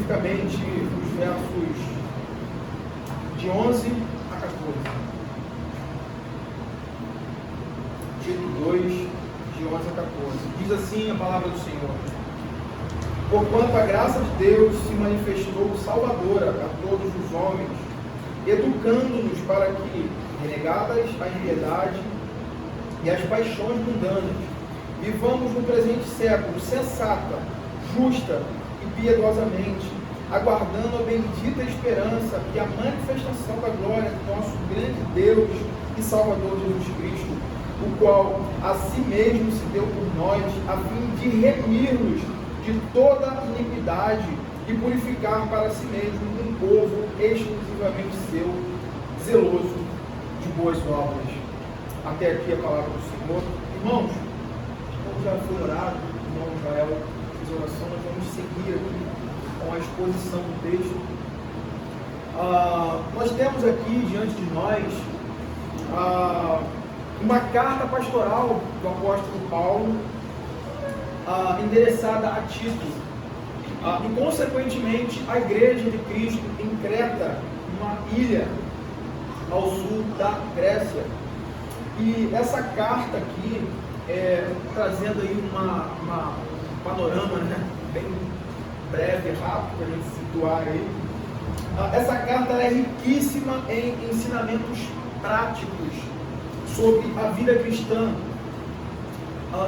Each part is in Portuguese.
especificamente os versos de 11 a 14. Tito 2, de 11 a 14. Diz assim a palavra do Senhor: porquanto a graça de Deus se manifestou salvadora a todos os homens, educando-nos para que, renegadas a impiedade e as paixões mundanas, vivamos no presente século sensata, justa e piedosamente, aguardando a bendita esperança e a manifestação da glória do nosso grande Deus e Salvador Jesus Cristo, o qual a si mesmo se deu por nós, a fim de remir-nos de toda iniquidade e purificar para si mesmo um povo exclusivamente seu, zeloso de boas obras. Até aqui a palavra do Senhor. Irmãos, como já foi orado, o irmão Israel fez oração, nós vamos seguir aqui com a exposição do texto. Nós temos aqui diante de nós uma carta pastoral do apóstolo Paulo, endereçada a Tito, e consequentemente a igreja de Cristo em Creta, uma ilha ao sul da Grécia. E essa carta aqui, trazendo aí um panorama, né, bem breve, rápido, para a gente situar aí. Essa carta é riquíssima em ensinamentos práticos sobre a vida cristã,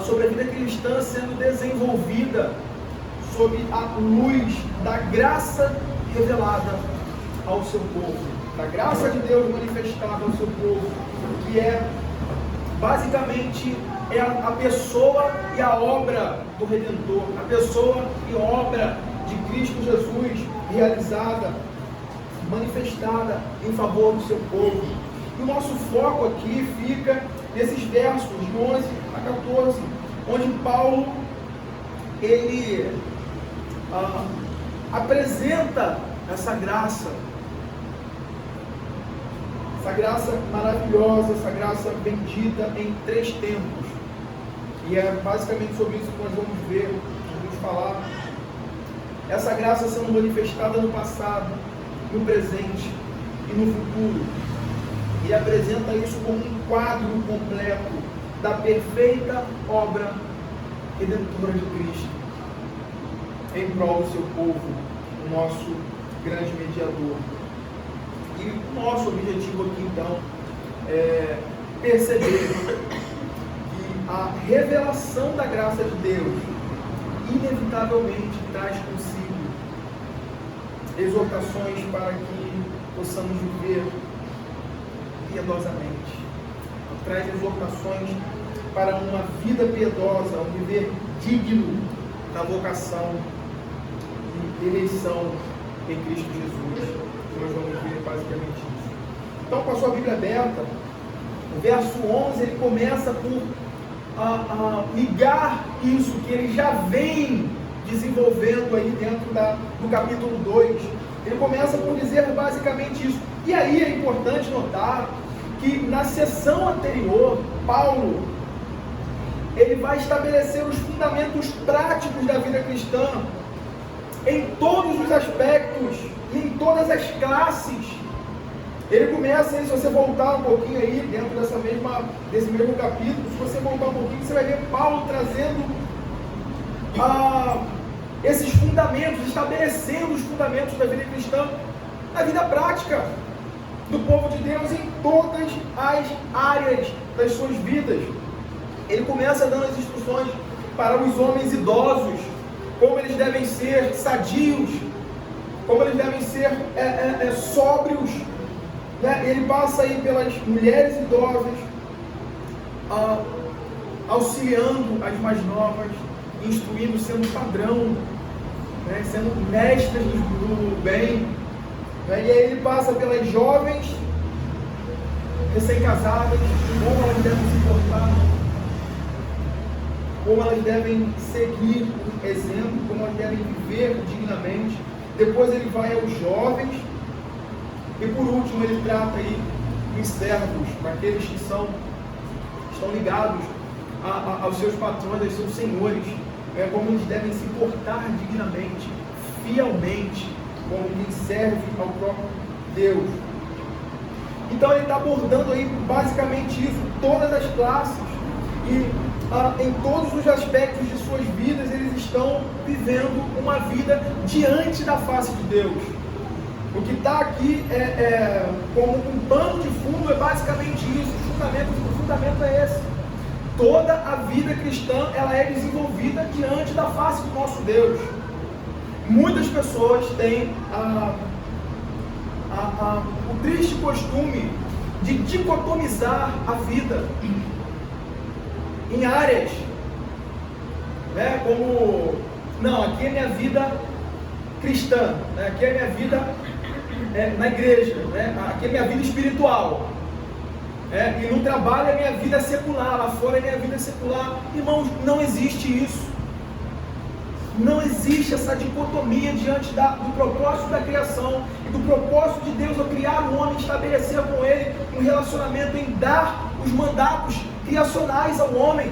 sobre a vida cristã sendo desenvolvida sob a luz da graça revelada ao seu povo, da graça de Deus manifestada ao seu povo, que basicamente a pessoa e a obra do Redentor, a pessoa e obra de Cristo Jesus realizada, manifestada em favor do seu povo. E o nosso foco aqui fica nesses versos de 11 a 14, onde Paulo ele apresenta essa graça maravilhosa, essa graça bendita em 3 tempos. E é basicamente sobre isso que nós vamos ver, vamos falar. Essa graça sendo manifestada no passado, no presente e no futuro. E apresenta isso como um quadro completo da perfeita obra redentora de Cristo em prol do seu povo, o nosso grande mediador. E o nosso objetivo aqui então é perceber que a revelação da graça de Deus inevitavelmente traz consigo exortações para que possamos viver piedosamente, traz exortações para uma vida piedosa, um viver digno da vocação e eleição em Cristo Jesus. Nós vamos ver basicamente isso. Então, com a sua Bíblia aberta, o verso 11 ele começa por ligar isso que ele já vem desenvolvendo aí dentro do capítulo 2. Ele começa por dizer basicamente isso. E aí é importante notar que na sessão anterior, Paulo ele vai estabelecer os fundamentos práticos da vida cristã em todos os aspectos e em todas as classes. Ele começa aí, se você voltar um pouquinho aí dentro desse mesmo capítulo, se você voltar um pouquinho, você vai ver Paulo trazendo esses fundamentos, estabelecendo os fundamentos da vida cristã na vida prática do povo de Deus em todas as áreas das suas vidas. Ele começa dando as instruções para os homens idosos, como eles devem ser sadios, como eles devem ser sóbrios, né? Ele passa aí pelas mulheres idosas, auxiliando as mais novas, instruindo, sendo padrão, né? Sendo mestras do bem, né? E aí ele passa pelas jovens recém-casadas, como elas devem se portar, como elas devem seguir o exemplo, como elas devem viver dignamente. Depois ele vai aos jovens e por último ele trata aí dos servos, daqueles que estão ligados aos seus patrões, aos seus senhores, como eles devem se portar dignamente, fielmente, como quem serve ao próprio Deus. Então ele está abordando aí basicamente isso, todas as classes, e em todos os aspectos de suas vidas eles estão vivendo uma vida diante da face de Deus. O que está aqui como um pano de fundo é basicamente isso, o fundamento é esse. Toda a vida cristã ela é desenvolvida diante da face do nosso Deus. Muitas pessoas têm o triste costume de dicotomizar a vida em áreas, né? Como, não, aqui é minha vida cristã, né? Aqui é minha vida na igreja, né? Aqui é minha vida espiritual, e no trabalho é minha vida secular, lá fora é minha vida secular. Irmãos, não existe isso. Não existe essa dicotomia diante do propósito da criação e do propósito de Deus ao criar o homem, estabelecer com ele um relacionamento, em dar os mandatos criacionais ao homem,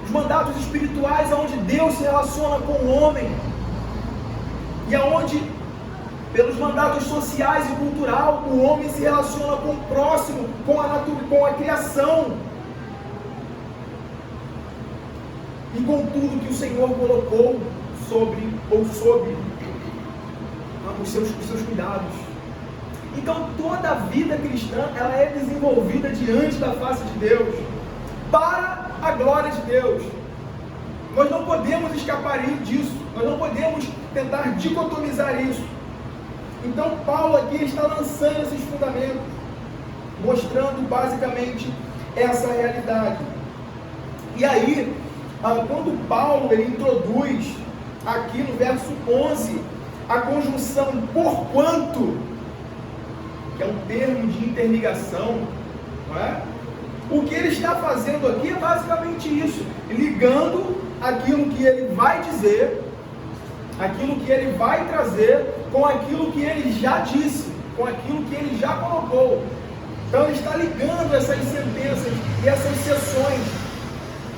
os mandatos espirituais, onde Deus se relaciona com o homem, e aonde, pelos mandatos sociais e cultural, o homem se relaciona com o próximo, com a criação, e com tudo que o Senhor colocou sob os seus cuidados. Então toda a vida cristã ela é desenvolvida diante da face de Deus, para a glória de Deus. Nós não podemos escapar disso, nós não podemos tentar dicotomizar isso. Então Paulo aqui está lançando esses fundamentos, mostrando basicamente essa realidade. E aí, quando Paulo ele introduz aqui no verso 11 a conjunção porquanto, que é um termo de interligação, não é? O que ele está fazendo aqui é basicamente isso, ligando aquilo que ele vai dizer, aquilo que ele vai trazer, com aquilo que ele já disse, com aquilo que ele já colocou. Então ele está ligando essas sentenças e essas sessões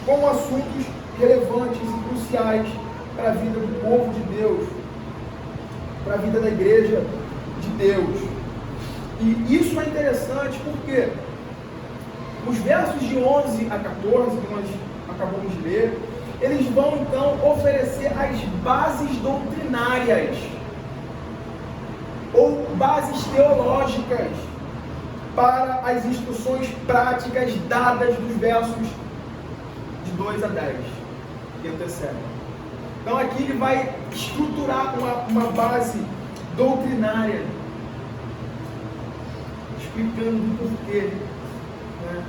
com assuntos relevantes e cruciais para a vida do povo de Deus, para a vida da igreja de Deus. E isso é interessante porque os versos de 11 a 14 que nós acabamos de ler, eles vão então oferecer as bases doutrinárias ou bases teológicas para as instruções práticas dadas dos versos de 2 a 10 que antecedem. Então aqui ele vai estruturar uma base doutrinária, explicando o porquê, né,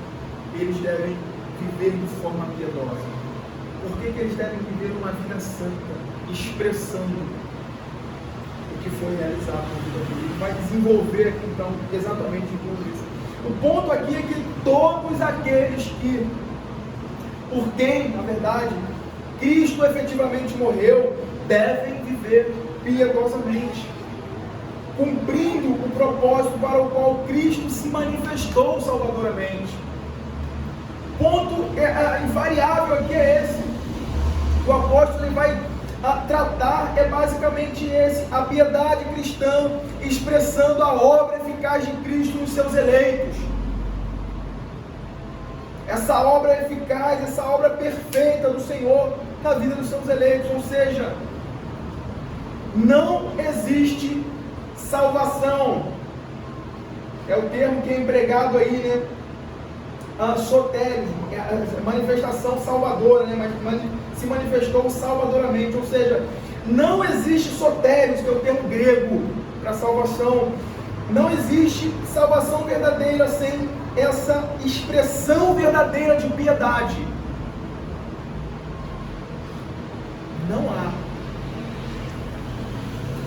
eles devem viver de forma piedosa. Por que eles devem viver uma vida santa, expressando o que foi realizado na vida dele. Ele vai desenvolver aqui então exatamente tudo isso. O ponto aqui é que todos aqueles que, por quem, na verdade, Cristo efetivamente morreu, devem viver piedosamente, cumprindo o propósito para o qual Cristo se manifestou salvadoramente. Ponto invariável aqui é esse. O apóstolo ele vai tratar é basicamente esse: a piedade cristã, expressando a obra eficaz de Cristo nos seus eleitos. Essa obra eficaz, essa obra perfeita do Senhor na vida dos seus eleitos. Ou seja, não existe salvação. É o termo que é empregado aí, né? Sotérismo, manifestação salvadora, né? Mas se manifestou salvadoramente. Ou seja, não existe sotérios, que é o termo grego para salvação. Não existe salvação verdadeira sem essa expressão verdadeira de piedade. Não há.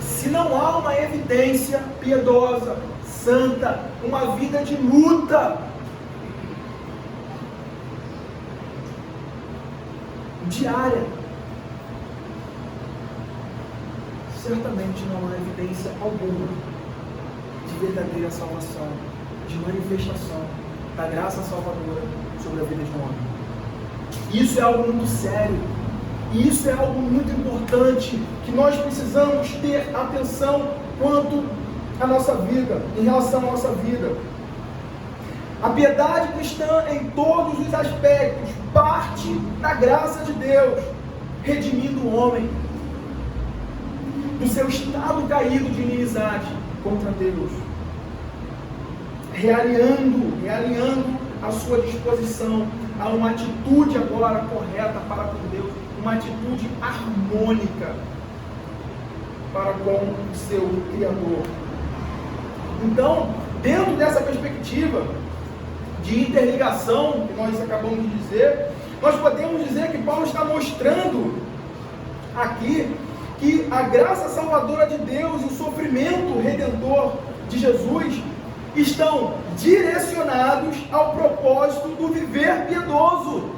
Se não há uma evidência piedosa, santa, uma vida de luta diária, certamente não há evidência alguma de verdadeira salvação, de manifestação da graça salvadora sobre a vida de um homem. Isso é algo muito sério. E isso é algo muito importante, que nós precisamos ter atenção quanto à nossa vida, em relação à nossa vida. A piedade cristã, em todos os aspectos, parte da graça de Deus, redimindo o homem do seu estado caído de inimizade contra Deus, realinhando a sua disposição a uma atitude agora correta para com Deus, uma atitude harmônica para com o seu Criador. Então, dentro dessa perspectiva de interligação que nós acabamos de dizer, nós podemos dizer que Paulo está mostrando aqui que a graça salvadora de Deus e o sofrimento redentor de Jesus estão direcionados ao propósito do viver piedoso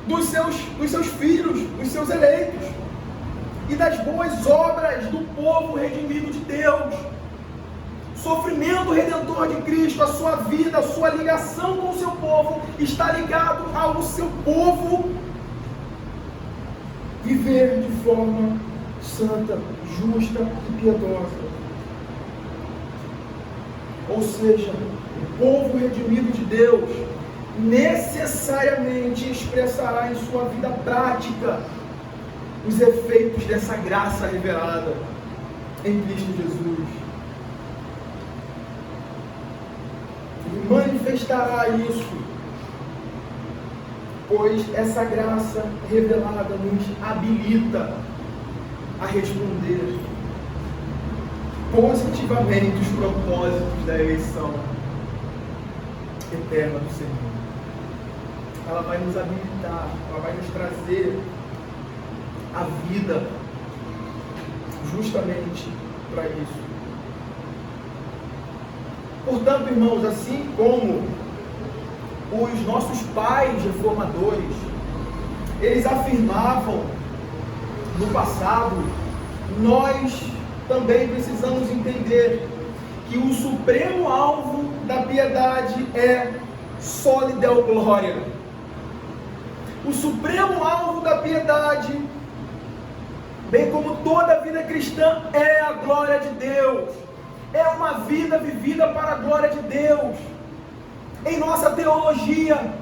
dos seus filhos, dos seus eleitos, e das boas obras do povo redimido de Deus. Sofrimento redentor de Cristo, a sua vida, a sua ligação com o seu povo, está ligado ao seu povo viver de forma santa, justa e piedosa. Ou seja, o povo redimido de Deus necessariamente expressará em sua vida prática os efeitos dessa graça revelada em Cristo Jesus. E manifestará isso, pois essa graça revelada nos habilita a responder positivamente os propósitos da eleição eterna do Senhor. Ela vai nos habilitar, ela vai nos trazer a vida justamente para isso. Portanto, irmãos, assim como os nossos pais reformadores, eles afirmavam no passado, nós também precisamos entender que o supremo alvo da piedade é soli Deo Gloria. O supremo alvo da piedade, bem como toda a vida cristã, é a glória de Deus. É uma vida vivida para a glória de Deus. Em nossa teologia,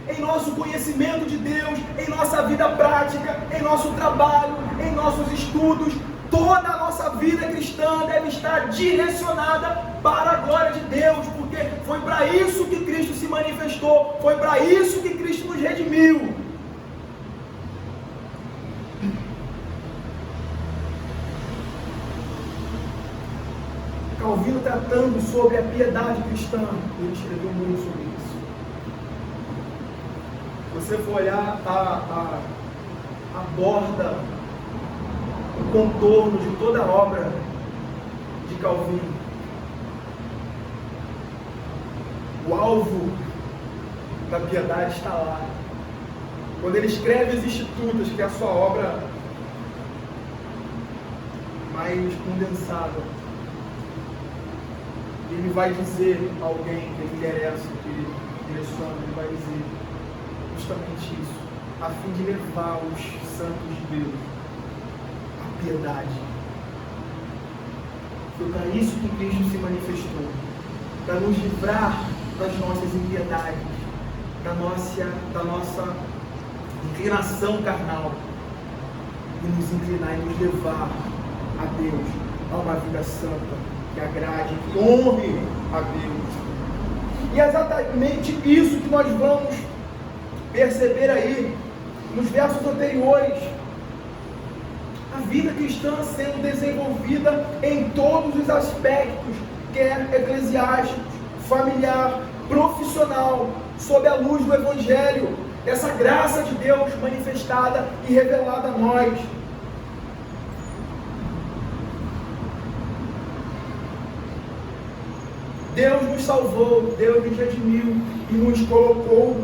em nosso conhecimento de Deus, em nossa vida prática, em nosso trabalho, em nossos estudos, toda a nossa vida cristã deve estar direcionada para a glória de Deus, porque foi para isso que Cristo se manifestou, foi para isso que Cristo nos redimiu. Calvino, tratando sobre a piedade cristã, ele escreveu muito sobre isso. Se você for olhar a borda, o contorno de toda a obra de Calvino, o alvo da piedade está lá. Quando ele escreve as Institutas, que é a sua obra mais condensada, ele vai dizer a alguém que ele interessa, que ele direciona, ele vai dizer justamente isso, a fim de levar os santos de Deus à piedade. Foi para isso que Cristo se manifestou, para nos livrar das nossas impiedades, da nossa inclinação carnal, e nos inclinar e nos levar a Deus, a uma vida santa, que agrade, que honre a Deus. E é exatamente isso que nós vamos perceber aí nos versos anteriores. A vida cristã sendo desenvolvida em todos os aspectos, quer eclesiásticos, familiar, profissional, sob a luz do Evangelho, essa graça de Deus manifestada e revelada a nós. Deus nos salvou, Deus nos redimiu e nos colocou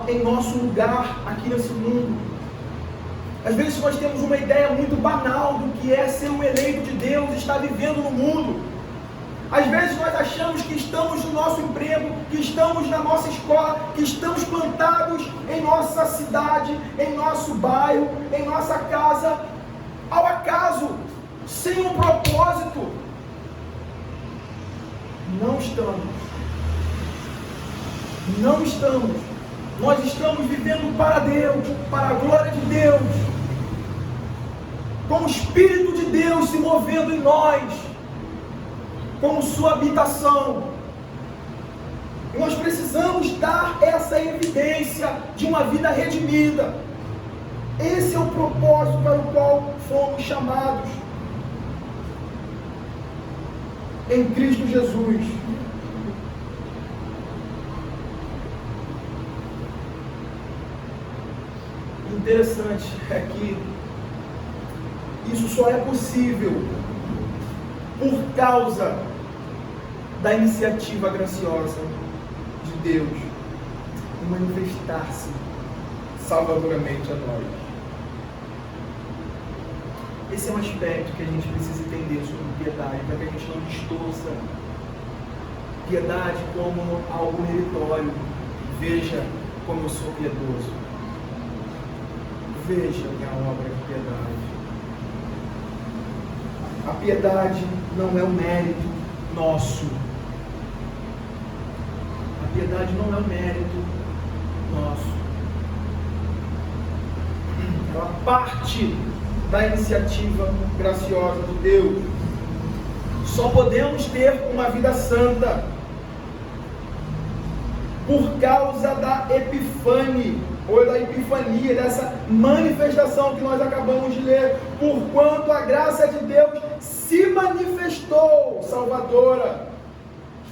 em nosso lugar aqui nesse mundo. Às vezes nós temos uma ideia muito banal do que é ser um eleito de Deus, estar vivendo no mundo. Às vezes nós achamos que estamos no nosso emprego, que estamos na nossa escola, que estamos plantados em nossa cidade, em nosso bairro, em nossa casa, ao acaso, sem um propósito. Não estamos. Não estamos. Nós estamos vivendo para Deus, para a glória de Deus, com o Espírito de Deus se movendo em nós, como sua habitação. E nós precisamos dar essa evidência de uma vida redimida. Esse é o propósito para o qual fomos chamados em Cristo Jesus. Interessante é que isso só é possível por causa da iniciativa graciosa de Deus em manifestar-se salvadoramente a nós. Esse é um aspecto que a gente precisa entender sobre piedade, para que a gente não distorça piedade como algo meritório. Veja como eu sou piedoso. Veja a minha obra de piedade. A piedade não é um mérito nosso. A piedade não é um mérito nosso. Ela parte da iniciativa graciosa de Deus. Só podemos ter uma vida santa por causa da epifania, ou da epifania, dessa manifestação que nós acabamos de ler, porquanto a graça de Deus se manifestou salvadora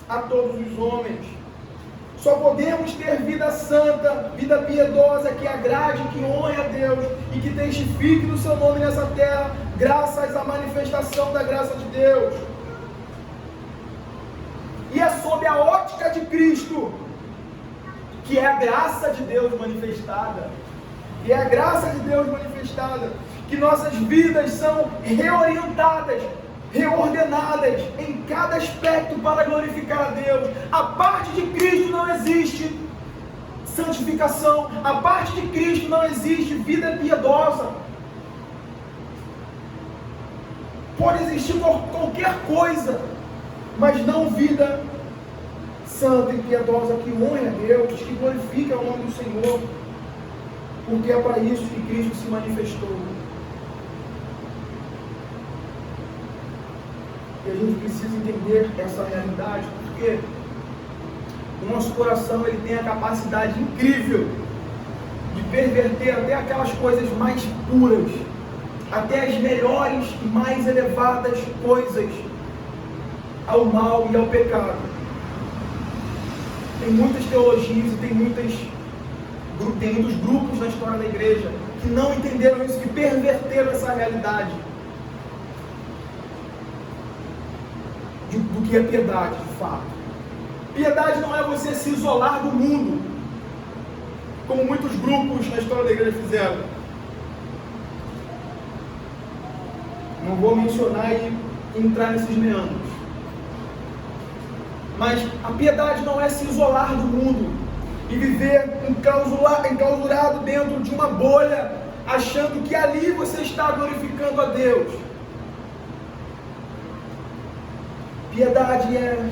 a todos os homens. Só podemos ter vida santa, vida piedosa, que agrade, que honre a Deus e que testifique do seu nome nessa terra, graças à manifestação da graça de Deus. E é sob a ótica de Cristo, que é a graça de Deus manifestada, e é a graça de Deus manifestada, que nossas vidas são reorientadas, reordenadas em cada aspecto para glorificar a Deus. A parte de Cristo não existe santificação, a parte de Cristo não existe vida piedosa. Pode existir qualquer coisa, mas não vida santa e piedosa que honre a Deus, que glorifica o nome do Senhor, porque é para isso que Cristo se manifestou. E a gente precisa entender essa realidade, porque o nosso coração ele tem a capacidade incrível de perverter até aquelas coisas mais puras, até as melhores e mais elevadas coisas, ao mal e ao pecado. Tem muitas teologias e tem muitos grupos na história da igreja que não entenderam isso, que perverteram essa realidade do que é piedade, de fato. Piedade não é você se isolar do mundo, como muitos grupos na história da igreja fizeram. Não vou mencionar e entrar nesses meandros. Mas a piedade não é se isolar do mundo e viver enclausurado dentro de uma bolha, achando que ali você está glorificando a Deus. Piedade é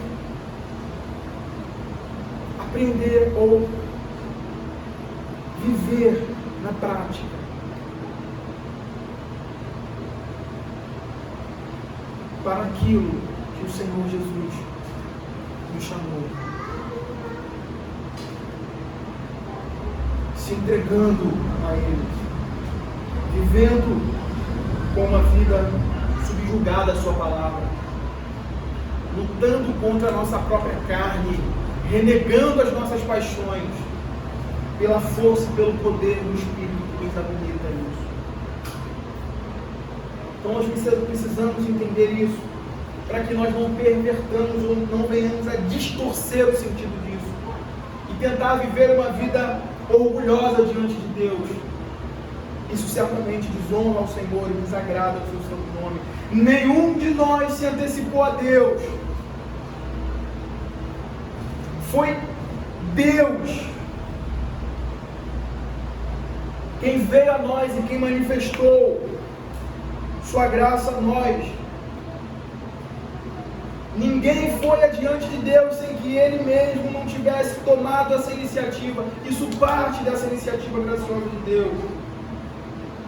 aprender ou viver na prática para aquilo que o Senhor Jesus nos chamou, se entregando a Ele, vivendo com uma vida subjugada à sua palavra, lutando contra a nossa própria carne, renegando as nossas paixões, pela força e pelo poder do Espírito que nos habilita isso. Então nós precisamos entender isso, para que nós não pervertamos ou não venhamos a distorcer o sentido disso e tentar viver uma vida orgulhosa diante de Deus. Isso certamente desonra ao Senhor e desagrada ao seu santo nome. Nenhum de nós se antecipou a Deus. foi Deus quem veio a nós e quem manifestou sua graça a nós. Ninguém foi adiante de Deus sem que Ele mesmo não tivesse tomado essa iniciativa. Isso parte dessa iniciativa graciosa de Deus.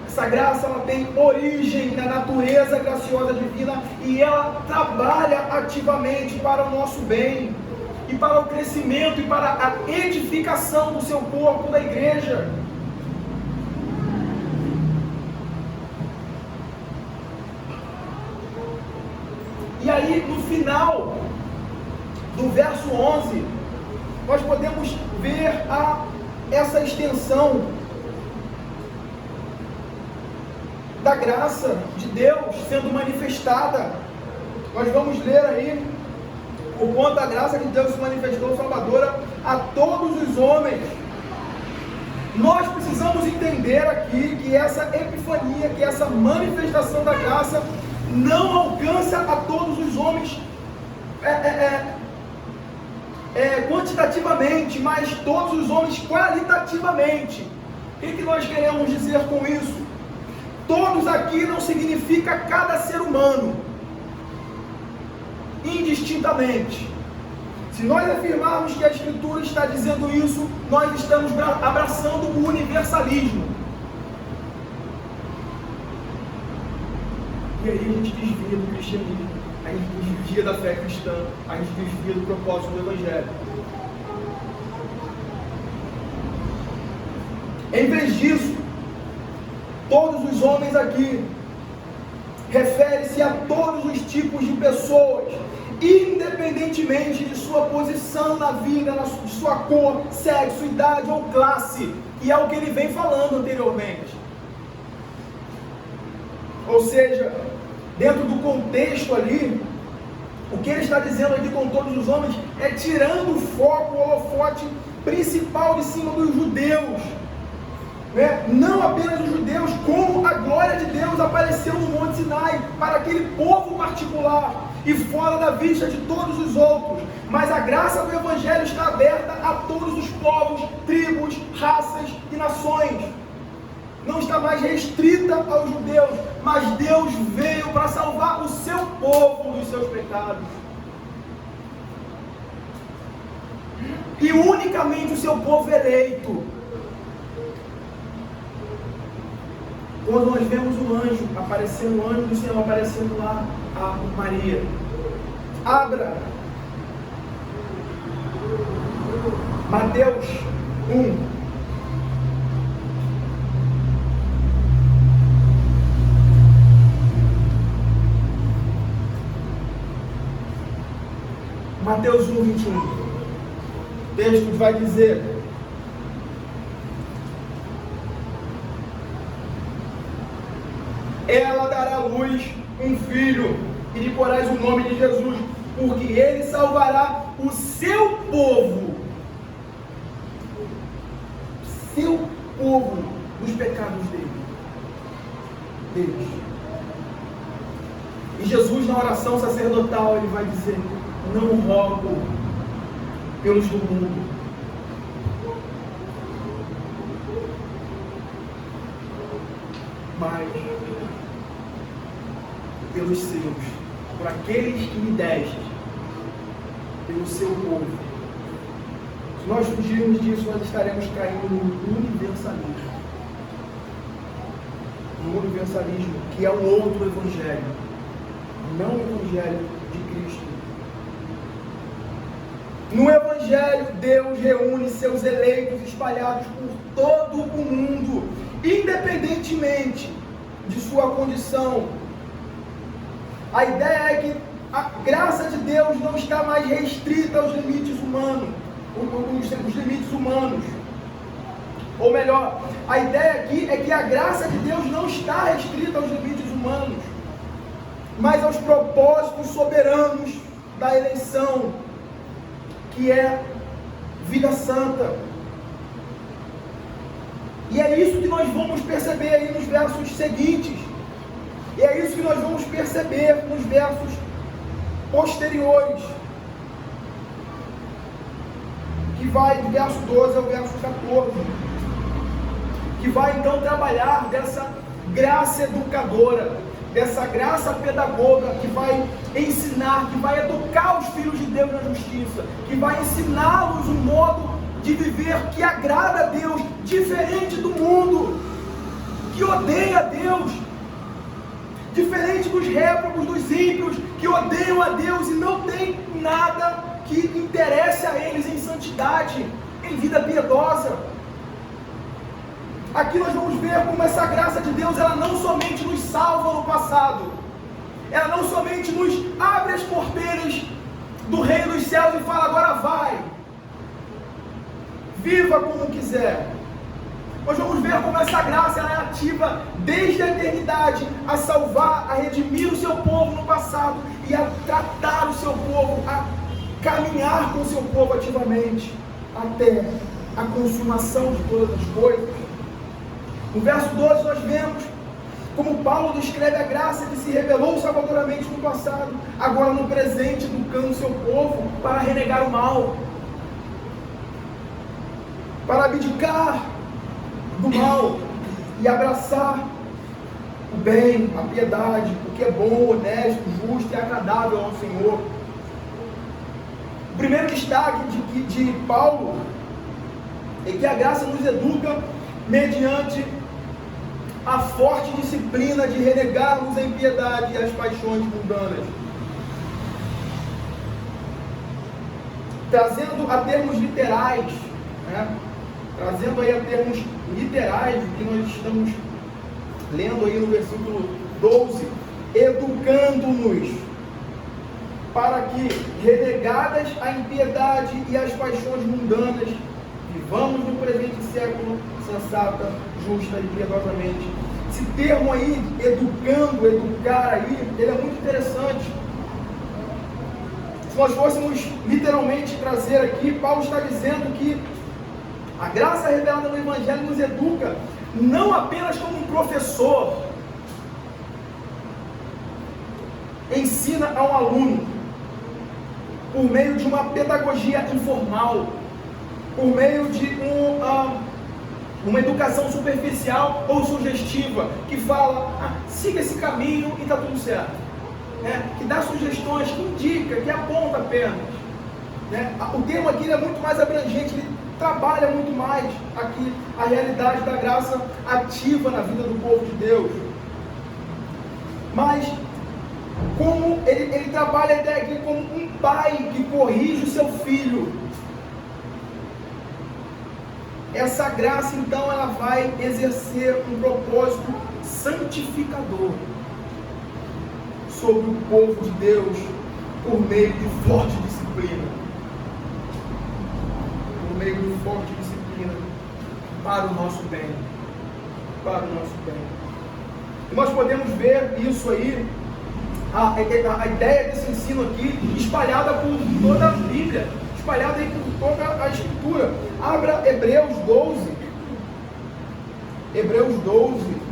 Essa graça, ela tem origem na natureza graciosa divina e ela trabalha ativamente para o nosso bem e para o crescimento e para a edificação do seu corpo, da igreja. E aí, no final do verso 11, nós podemos ver essa extensão da graça de Deus sendo manifestada. Nós vamos ler aí o quanto a graça de Deus se manifestou salvadora a todos os homens. Nós precisamos entender aqui que essa epifania, que essa manifestação da graça não alcança a todos os homens quantitativamente, mas todos os homens qualitativamente. O que nós queremos dizer com isso? Todos aqui não significa cada ser humano, indistintamente. Se nós afirmarmos que a Escritura está dizendo isso, nós estamos abraçando o universalismo. E aí a gente desvia do cristianismo, a gente desvia da fé cristã, a gente desvia do propósito do Evangelho. Em vez disso, todos os homens aqui refere-se a todos os tipos de pessoas, independentemente de sua posição na vida, de sua cor, sexo, idade ou classe. E é o que ele vem falando anteriormente. Ou seja, dentro do contexto ali, o que ele está dizendo aqui com todos os homens é tirando o foco, o holofote principal de cima dos judeus. Não apenas os judeus, como a glória de Deus apareceu no Monte Sinai para aquele povo particular e fora da vista de todos os outros. Mas a graça do Evangelho está aberta a todos os povos, tribos, raças e nações. Não está mais restrita aos judeus, mas Deus veio para salvar o seu povo dos seus pecados. E unicamente o seu povo eleito. Quando nós vemos o anjo aparecendo, o anjo do Senhor aparecendo lá a Maria. Abra Mateus 1. Mateus 1, 21. O texto vai dizer: ela dará à luz um filho, e lhe porás o nome de Jesus, porque ele salvará o seu povo, dos pecados deles. E Jesus, na oração sacerdotal, ele vai dizer: não rogo pelos do mundo, mas pelos seus, por aqueles que me deste, pelo seu povo. Se nós fugirmos disso, nós estaremos caindo no universalismo. No universalismo, que é um outro evangelho, não o evangelho de Cristo. No Evangelho, Deus reúne seus eleitos espalhados por todo o mundo, independentemente de sua condição. A ideia é que a graça de Deus não está mais restrita aos limites humanos, os limites humanos. Ou melhor, a ideia aqui é que a graça de Deus não está restrita aos limites humanos, mas aos propósitos soberanos da eleição, que é vida santa. E é isso que nós vamos perceber aí nos versos seguintes. E é isso que nós vamos perceber nos versos posteriores. que vai do verso 12 ao verso 14, que vai então trabalhar dessa graça educadora, dessa graça pedagoga, que vai ensinar, que vai educar os filhos de Deus na justiça, que vai ensiná-los um modo de viver que agrada a Deus, diferente do mundo, que odeia a Deus, diferente dos réprobos, dos ímpios, que odeiam a Deus e não tem nada que interesse a eles em santidade, em vida piedosa. Aqui nós vamos ver como essa graça de Deus, ela não somente nos salva no passado, ela não somente nos abre as porteiras do reino dos céus e fala, agora vai, viva como quiser. Nós vamos ver como essa graça ela é ativa desde a eternidade a salvar, a redimir o seu povo no passado e a tratar o seu povo, a caminhar com o seu povo ativamente até a consumação de todas as coisas. No verso 12 nós vemos como Paulo descreve a graça que se revelou salvadoramente no passado, agora no presente educando o seu povo para renegar o mal, para abdicar do mal e abraçar o bem, a piedade, o que é bom, honesto, justo e agradável ao Senhor. O primeiro destaque de Paulo é que a graça nos educa mediante a forte disciplina de renegarmos a impiedade e as paixões mundanas. Trazendo a termos literais, trazendo aí a termos literais, que nós estamos lendo aí no versículo 12, educando-nos para que, renegadas a impiedade e as paixões mundanas, vivamos no presente século sensata, justa e piedosamente. Esse termo aí, educando, educar aí, ele é muito interessante. Se nós fôssemos literalmente trazer aqui, Paulo está dizendo que a graça revelada no Evangelho nos educa não apenas como um professor ensina a um aluno por meio de uma pedagogia informal, por meio de uma educação superficial ou sugestiva, que fala, siga esse caminho e está tudo certo, que dá sugestões, que indica, que aponta apenas. O termo aqui é muito mais abrangente, ele trabalha muito mais aqui a realidade da graça ativa na vida do povo de Deus. Mas como ele trabalha a ideia aqui como um pai que corrige o seu filho. Essa graça então ela vai exercer um propósito santificador sobre o povo de Deus por meio de forte disciplina. Por meio de forte disciplina para o nosso bem. Para o nosso bem. E nós podemos ver isso aí, a ideia desse ensino aqui, espalhada por toda a Bíblia, espalhada aí por toda a Escritura. Abra Hebreus 12. Hebreus 12.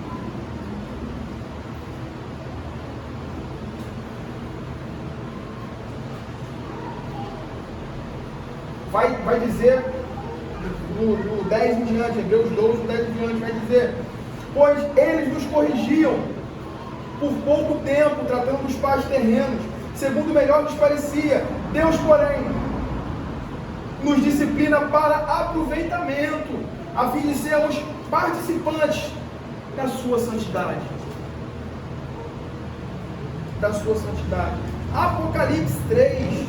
Vai dizer, do 10 em diante, Hebreus 12, do 10 em diante, vai dizer: pois eles nos corrigiam por pouco tempo, tratando dos pais terrenos, segundo melhor lhes parecia. Deus, porém, nos disciplina para aproveitamento, a fim de sermos participantes da sua santidade. Da sua santidade. Apocalipse 3.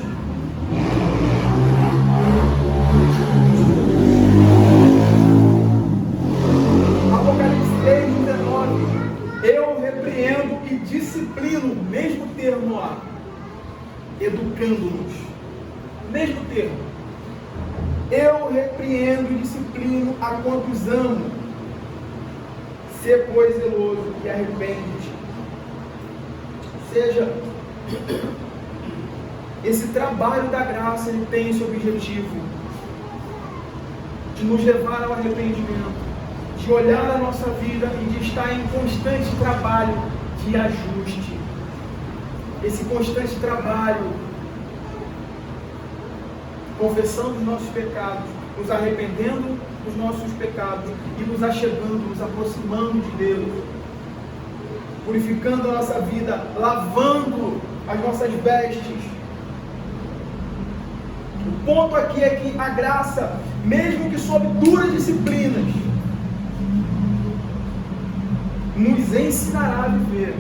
Apocalipse 3, 19. Eu repreendo e disciplino, mesmo termo lá, educando-nos, mesmo termo. Eu repreendo e disciplino a quantos amo. Sê, pois, zeloso e arrepende-te. Ou seja, esse trabalho da graça, ele tem esse objetivo de nos levar ao arrependimento, de olhar a nossa vida e de estar em constante trabalho de ajuste. Esse constante trabalho confessando os nossos pecados, nos arrependendo dos nossos pecados e nos achegando, nos aproximando de Deus, purificando a nossa vida, lavando as nossas vestes. O ponto aqui é que a graça, mesmo que sob duras disciplinas, nos ensinará a viver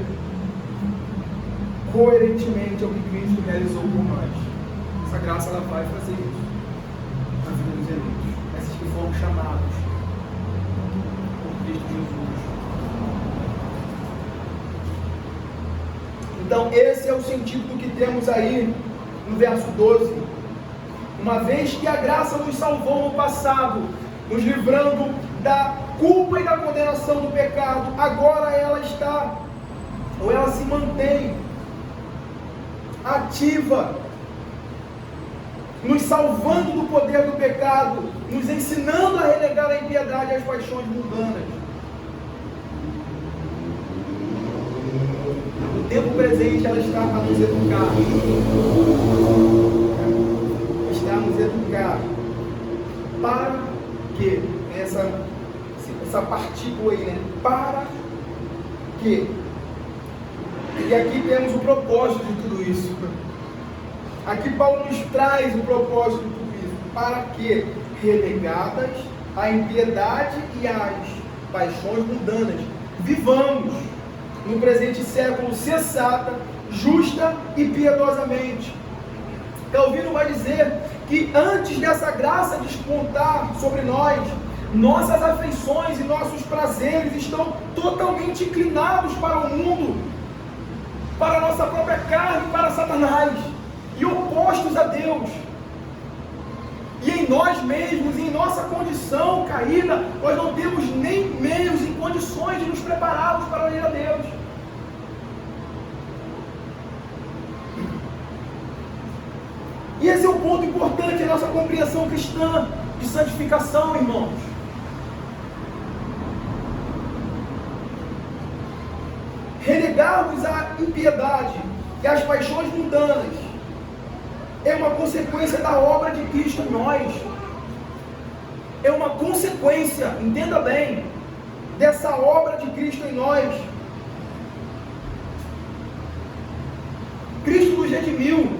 coerentemente ao que Cristo realizou por nós. Essa graça ela vai fazer isso na vida dos eleitos, esses que foram chamados por Cristo Jesus. Então esse é o sentido do que temos aí no verso 12. Uma vez que a graça nos salvou no passado, nos livrando da culpa e da condenação do pecado, agora ela está, ou ela se mantém ativa, nos salvando do poder do pecado, nos ensinando a renegar a impiedade e as paixões mundanas. No tempo presente ela está a nos educar. Está a nos educar. Para que essa partícula aí, né? Para que. E aqui temos o propósito de tudo isso. Aqui Paulo nos traz o propósito de tudo isso. Para que, renegadas a impiedade e as paixões mundanas, vivamos no presente século sensata, justa e piedosamente. Calvino vai dizer que antes dessa graça despontar sobre nós, nossas afeições e nossos prazeres estão totalmente inclinados para o mundo, para a nossa própria carne, para Satanás, e opostos a Deus. E em nós mesmos, em nossa condição caída, nós não temos nem meios e condições de nos prepararmos para ir a Deus. E esse é um ponto importante na nossa compreensão cristã de santificação, irmãos. Renegarmos a impiedade e as paixões mundanas é uma consequência da obra de Cristo em nós. É uma consequência, entenda bem, dessa obra de Cristo em nós. Cristo nos redimiu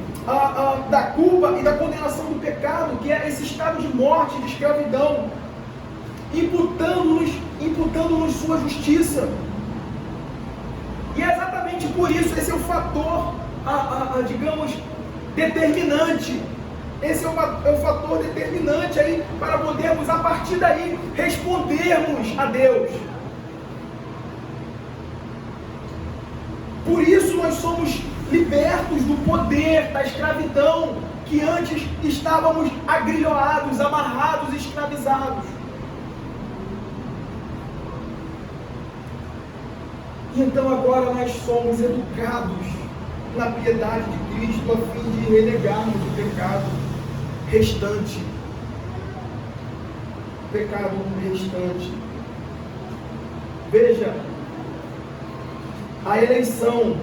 da culpa e da condenação do pecado, que é esse estado de morte, de escravidão, imputando-nos sua justiça. E é exatamente por isso, esse é o fator, digamos, determinante. Esse é o fator determinante aí para podermos, a partir daí, respondermos a Deus. Por isso nós somos libertos do poder, da escravidão, que antes estávamos agrilhoados, amarrados, escravizados. E então agora nós somos educados na piedade de Cristo, a fim de renegarmos o pecado restante. Pecado restante. Veja, a eleição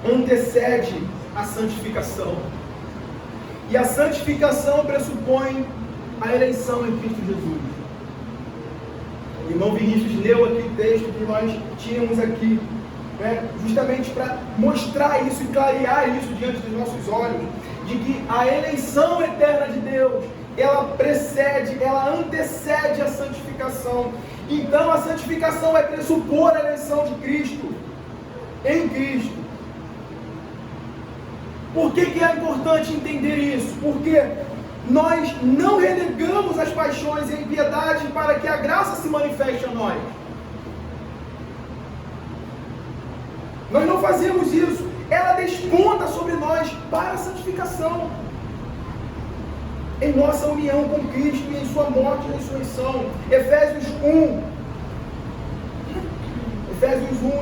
antecede a santificação. E a santificação pressupõe a eleição em Cristo Jesus. O irmão Vinícius leu aqui o texto que nós tínhamos aqui, né, justamente para mostrar isso e clarear isso diante dos nossos olhos, de que a eleição eterna de Deus, ela precede, ela antecede a santificação. Então a santificação vai pressupor a eleição de Cristo, em Cristo. Por que é importante entender isso? Porque nós não renegamos as paixões e a impiedade para que a graça se manifeste a nós. Nós não fazemos isso. Ela desponta sobre nós para a santificação, em nossa união com Cristo e em sua morte e ressurreição. Efésios 1,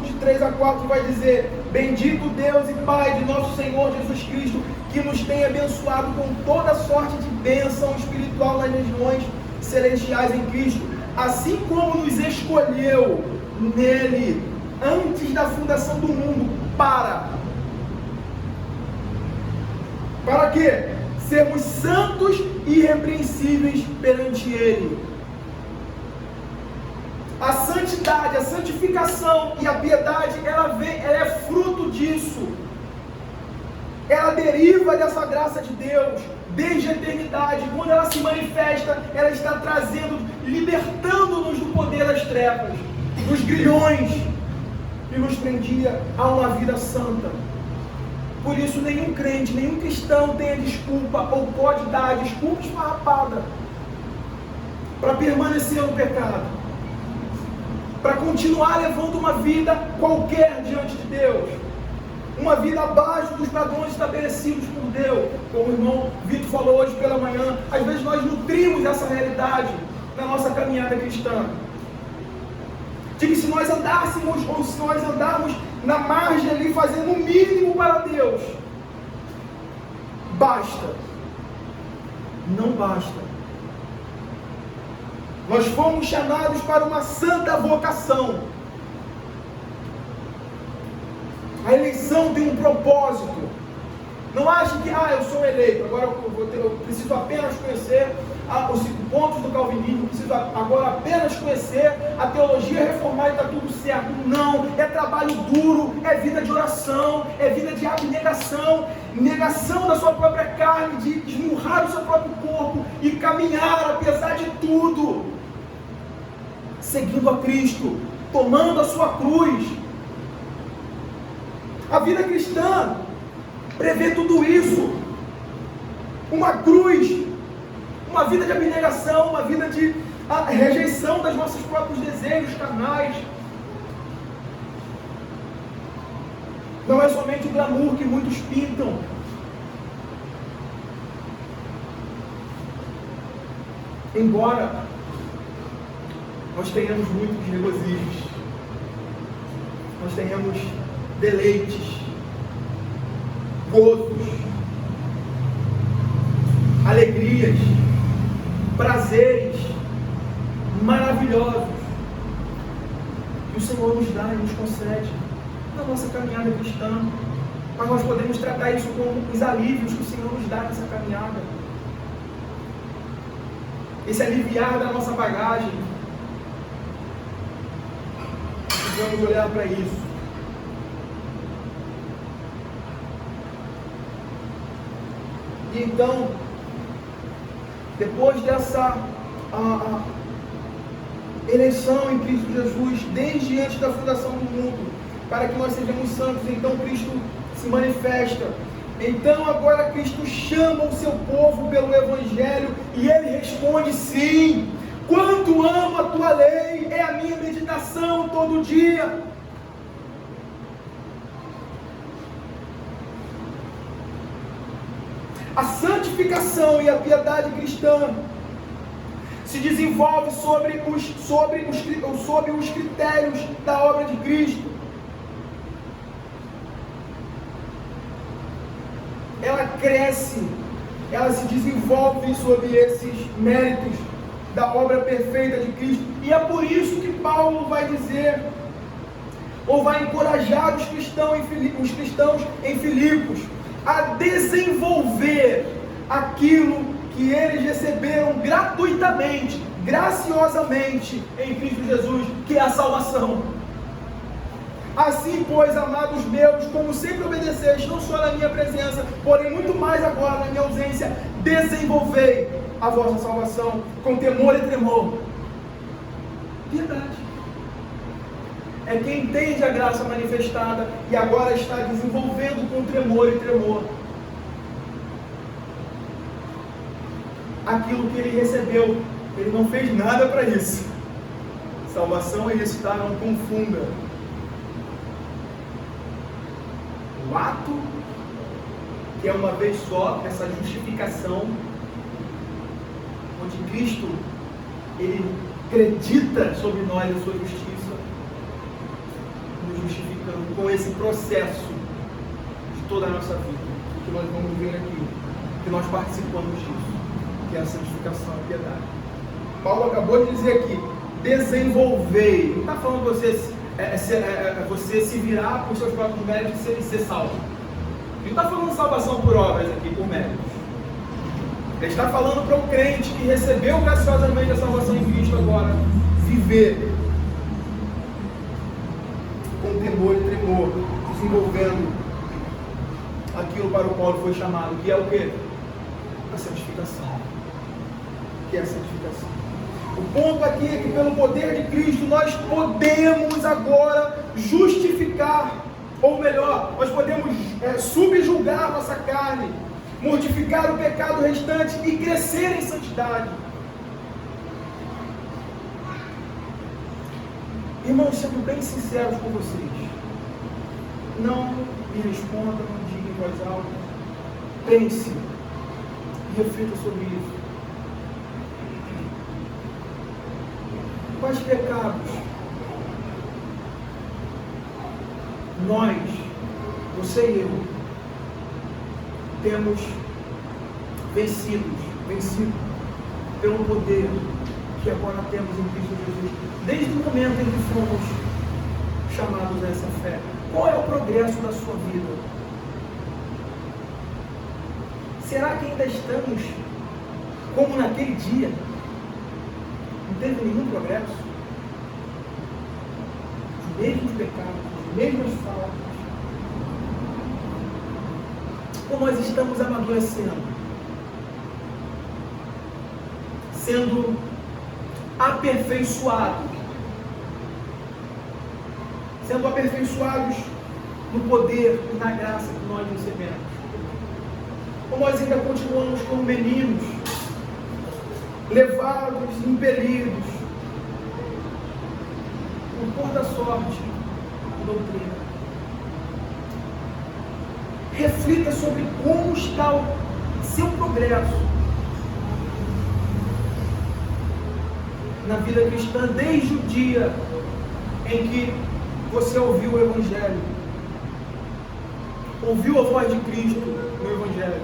de 3 a 4 vai dizer: bendito Deus e Pai de nosso Senhor Jesus Cristo, que nos tem abençoado com toda sorte de bênção espiritual nas regiões celestiais em Cristo, assim como nos escolheu nele antes da fundação do mundo para Para quê? Sermos santos e irrepreensíveis perante Ele. A santidade, a santificação e a piedade, ela é fruto disso. Ela deriva dessa graça de Deus desde a eternidade. Quando ela se manifesta, ela está trazendo, libertando-nos do poder das trevas, dos grilhões que nos prendia a uma vida santa. Por isso, nenhum crente, nenhum cristão tem a desculpa ou pode dar a desculpa esfarrapada para permanecer no pecado, para continuar levando uma vida qualquer diante de Deus, uma vida abaixo dos padrões estabelecidos por Deus. Como o irmão Vitor falou hoje pela manhã, às vezes nós nutrimos essa realidade na nossa caminhada cristã, de que se nós andássemos ou se nós andarmos na margem ali, fazendo o mínimo para Deus, basta. Não basta. Nós fomos chamados para uma santa vocação. A eleição tem um propósito. Não ache que, eu sou eleito, agora eu preciso apenas conhecer os 5 pontos do calvinismo, preciso agora apenas conhecer a teologia reformada e está tudo certo. Não, é trabalho duro, é vida de oração, é vida de abnegação, negação da sua própria carne, de esmurrar o seu próprio corpo e caminhar apesar de tudo, seguindo a Cristo, tomando a sua cruz. A vida cristã prevê tudo isso. Uma cruz, uma vida de abnegação, uma vida de rejeição dos nossos próprios desejos carnais. Não é somente o glamour que muitos pintam. Embora nós tenhamos muitos regozijos, nós tenhamos deleites, gozos, alegrias, prazeres maravilhosos que o Senhor nos dá e nos concede na nossa caminhada cristã. Mas nós podemos tratar isso como os alívios que o Senhor nos dá nessa caminhada, esse aliviar da nossa bagagem. Precisamos olhar para isso. E então, depois dessa eleição em Cristo Jesus, desde antes da fundação do mundo, para que nós sejamos santos, então Cristo se manifesta. Então agora Cristo chama o seu povo pelo Evangelho e ele responde: sim, quanto amo a tua lei, é a minha meditação todo dia. A santificação e a piedade cristã se desenvolve sobre os critérios da obra de Cristo. Ela cresce, ela se desenvolve sobre esses méritos da obra perfeita de Cristo. E é por isso que Paulo vai dizer, ou vai encorajar os cristãos em Filipos a desenvolver aquilo que eles receberam gratuitamente, graciosamente em Cristo Jesus, que é a salvação. Assim, pois, amados meus, como sempre obedeceis, não só na minha presença, porém muito mais agora na minha ausência, desenvolvei a vossa salvação com temor e tremor. Piedade. É quem entende a graça manifestada e agora está desenvolvendo com tremor e tremor aquilo que ele recebeu. Ele não fez nada para isso. Salvação é isso, tá? Não confunda. O ato, que é uma vez só, essa justificação, onde Cristo, ele acredita sobre nós a sua justiça, nos justificando com esse processo de toda a nossa vida, que nós vamos ver aqui, que nós participamos disso, que é a santificação e a piedade. Paulo acabou de dizer aqui, desenvolvei. Não está falando você se virar por seus próprios méritos e ser salvo. Ele não está falando salvação por obras aqui, por méritos. Ele está falando para um crente que recebeu graciosamente a salvação em Cristo agora viver com temor e tremor, desenvolvendo aquilo para o qual ele foi chamado, que é o quê? A santificação. Que é a santificação. O ponto aqui é que pelo poder de Cristo nós podemos agora justificar, ou melhor, nós podemos subjugar nossa carne, mortificar o pecado restante e crescer em santidade. Irmãos, sendo bem sinceros com vocês, não me respondam, não digam em voz alta, pense e reflita sobre isso. Quais pecados nós, você e eu, temos vencido pelo poder que agora temos em Cristo Jesus, desde o momento em que fomos chamados a essa fé? Qual é o progresso da sua vida? Será que ainda estamos como naquele dia? Não teve nenhum progresso? Os mesmos pecados, as mesmas faltas. Ou nós estamos amadurecendo, sendo aperfeiçoados, no poder e na graça que nós recebemos? Ou nós ainda continuamos como meninos, levados, impelidos por toda sorte de doutrina? Reflita sobre como está o seu progresso na vida cristã desde o dia em que você ouviu o Evangelho, ouviu a voz de Cristo no Evangelho.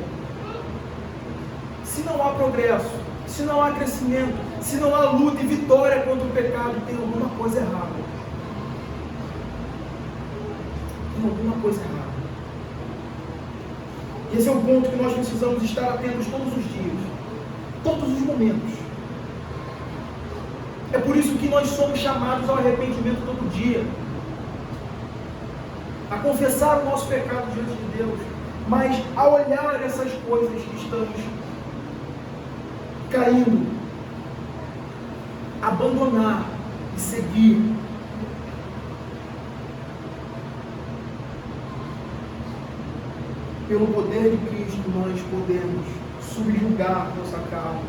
Se não há progresso, se não há crescimento, se não há luta e vitória contra o pecado, tem alguma coisa errada. Tem alguma coisa errada. Esse é o ponto que nós precisamos estar atentos todos os dias, todos os momentos. É por isso que nós somos chamados ao arrependimento todo dia, a confessar o nosso pecado diante de Deus, mas a olhar essas coisas que estamos caindo, abandonar e seguir. Pelo poder de Cristo nós podemos subjugar nossa carne,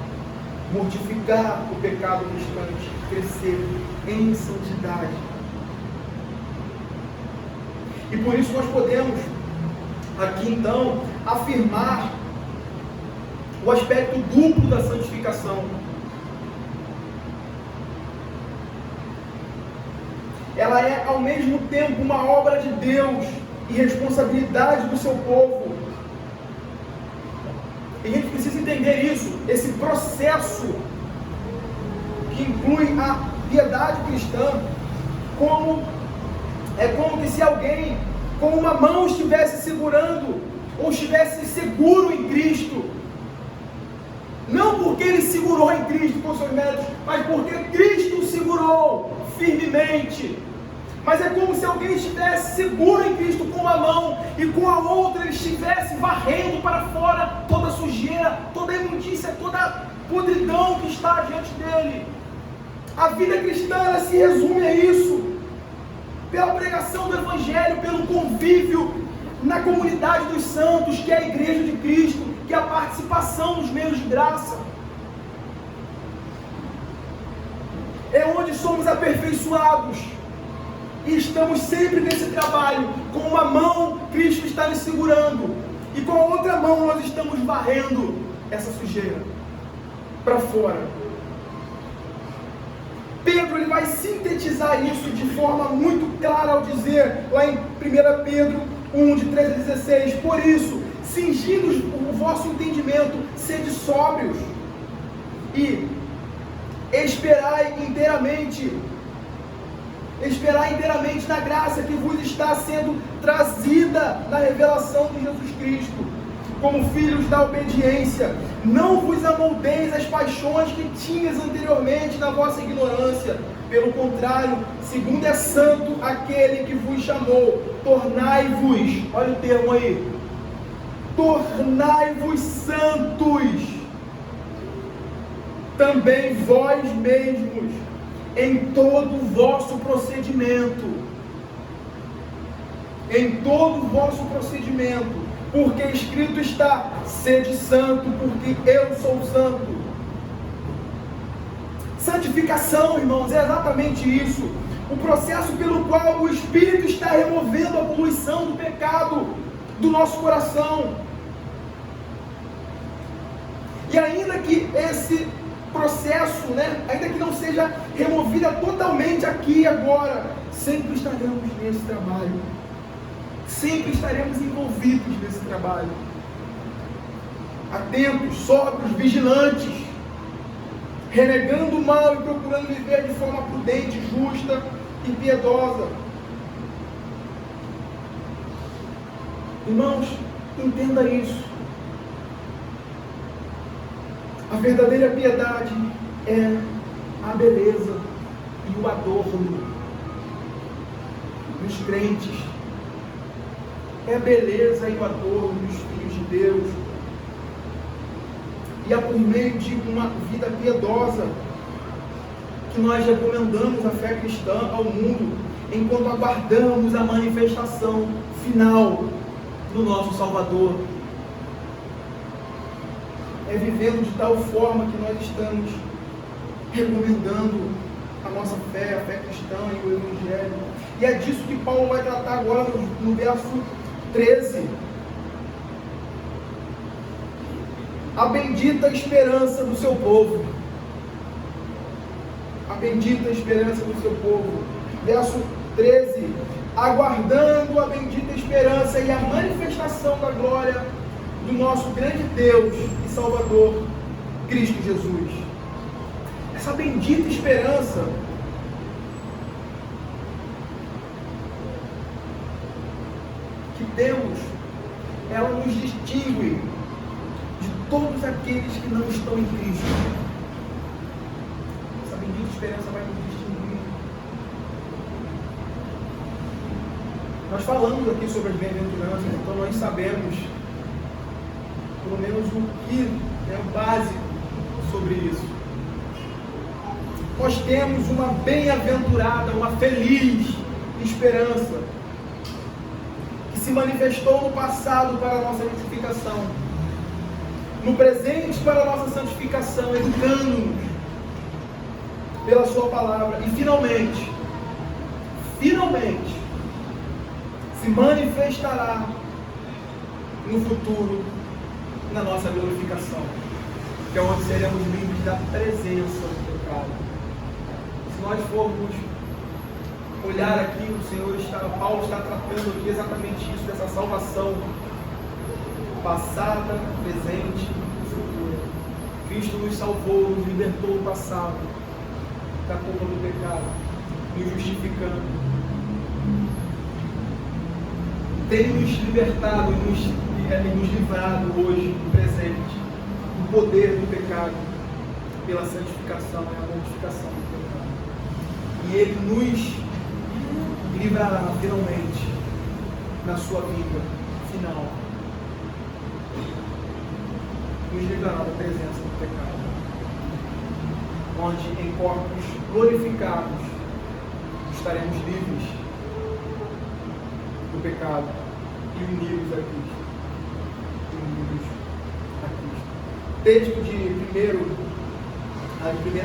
mortificar o pecado restante, crescer em santidade. E por isso nós podemos aqui então afirmar o aspecto duplo da santificação. Ela é ao mesmo tempo uma obra de Deus e responsabilidade do seu povo. E a gente precisa entender isso, esse processo que inclui a piedade cristã, como que se alguém com uma mão estivesse segurando ou estivesse seguro em Cristo, não porque ele segurou em Cristo com seus méritos, mas porque Cristo o segurou firmemente. Mas é como se alguém estivesse seguro em Cristo com uma mão e com a outra ele estivesse varrendo para fora toda a sujeira, toda a imundícia, toda a podridão que está diante dele. A vida cristã, ela se resume a isso. Pela pregação do Evangelho, pelo convívio na comunidade dos santos, que é a igreja de Cristo, que é a participação nos meios de graça. É onde somos aperfeiçoados. E estamos sempre nesse trabalho. Com uma mão, Cristo está nos segurando. E com a outra mão, nós estamos varrendo essa sujeira para fora. Pedro ele vai sintetizar isso de forma muito clara ao dizer, lá em 1 Pedro 1, de 13 a 16, por isso, cingindo o vosso entendimento, sede sóbrios, e esperai inteiramente esperar inteiramente na graça que vos está sendo trazida na revelação de Jesus Cristo, como filhos da obediência. Não vos amoldeis às paixões que tinhas anteriormente na vossa ignorância. Pelo contrário, segundo é santo aquele que vos chamou, tornai-vos, olha o termo aí, tornai-vos santos, também vós mesmos, em todo o vosso procedimento, porque escrito está, sede santo, porque eu sou santo. Santificação, irmãos, é exatamente isso, o processo pelo qual o Espírito está removendo a poluição do pecado do nosso coração. E ainda que esse processo, ainda que não seja removida totalmente aqui e agora, sempre estaremos nesse trabalho, sempre estaremos envolvidos nesse trabalho, atentos, sóbrios, vigilantes, renegando o mal e procurando viver de forma prudente, justa e piedosa. Irmãos, entenda isso. A verdadeira piedade é a beleza e o adorno dos crentes. É a beleza e o adorno dos filhos de Deus. E é por meio de uma vida piedosa que nós recomendamos a fé cristã ao mundo, enquanto aguardamos a manifestação final do nosso Salvador. É vivendo de tal forma que nós estamos recomendando a nossa fé, a fé cristã e o Evangelho. E é disso que Paulo vai tratar agora no verso 13. A bendita esperança do seu povo. A bendita esperança do seu povo. Verso 13. Aguardando a bendita esperança e a manifestação da glória do nosso grande Deus e Salvador, Cristo Jesus. Essa bendita esperança que temos, ela nos distingue de todos aqueles que não estão em Cristo. Essa bendita esperança vai nos distinguir. Nós falamos aqui sobre as bem-aventuranças, então nós sabemos pelo menos o que é o básico sobre isso. Nós temos uma bem-aventurada, uma feliz esperança que se manifestou no passado para a nossa justificação, no presente para a nossa santificação, educando-nos pela sua palavra, e finalmente se manifestará no futuro na nossa glorificação, que é onde seremos livres da presença do pecado. Se nós formos olhar aqui, Paulo está tratando aqui exatamente isso, dessa salvação passada, presente e futura. Cristo nos salvou, nos libertou do passado, da culpa do pecado, nos justificando. Tem nos libertado e nos livrado hoje, no presente, do poder do pecado, pela santificação e a mortificação do pecado. E Ele nos livrará finalmente na sua vida final. Nos livrará da presença do pecado, onde em corpos glorificados estaremos livres do pecado e unidos a Cristo. Texto de 1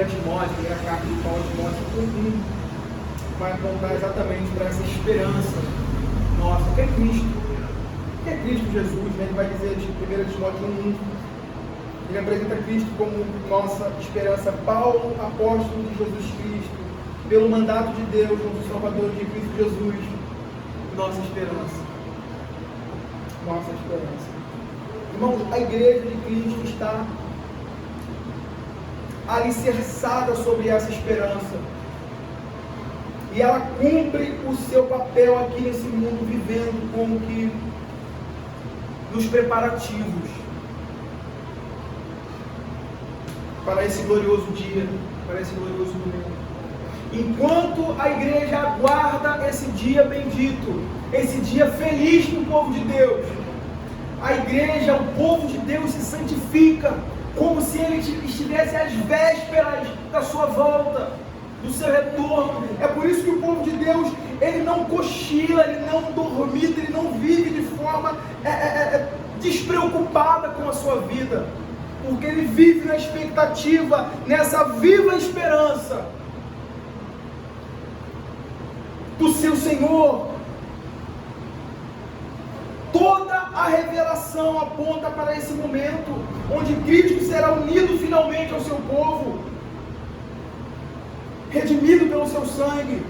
Timóteo, primeira carta de Paulo a Timóteo 1, vai apontar exatamente para essa esperança nossa, que é Cristo. Que é Cristo Jesus, Ele vai dizer de 1 Timóteo 1, ele apresenta Cristo como nossa esperança. Paulo, apóstolo de Jesus Cristo, pelo mandato de Deus, nosso Salvador de Cristo Jesus, nossa esperança. Nossa esperança. Irmãos, a igreja de Cristo está alicerçada sobre essa esperança. e ela cumpre o seu papel aqui nesse mundo, vivendo como que nos preparativos para esse glorioso dia, para esse glorioso momento. Enquanto a igreja aguarda esse dia bendito, esse dia feliz para o povo de Deus, a igreja, o povo de Deus se santifica, como se ele estivesse às vésperas da sua volta, do seu retorno. É por isso que o povo de Deus, ele não cochila, ele não dormita, ele não vive de forma despreocupada com a sua vida, porque ele vive na expectativa, nessa viva esperança do seu Senhor. Toda a revelação aponta para esse momento, onde Cristo será unido finalmente ao seu povo, redimido pelo seu sangue.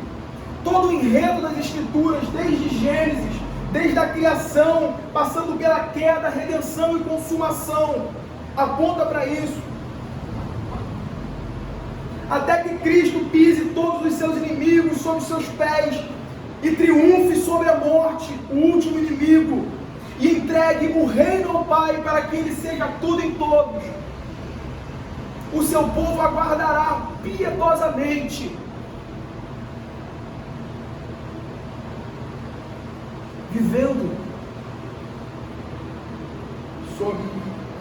Todo o enredo das Escrituras, desde Gênesis, desde a criação, passando pela queda, redenção e consumação, aponta para isso. Até que Cristo pise todos os seus inimigos sob os seus pés e triunfe sobre a morte, o último inimigo, e entregue o reino ao Pai para que Ele seja tudo em todos. O seu povo aguardará piedosamente, vivendo sob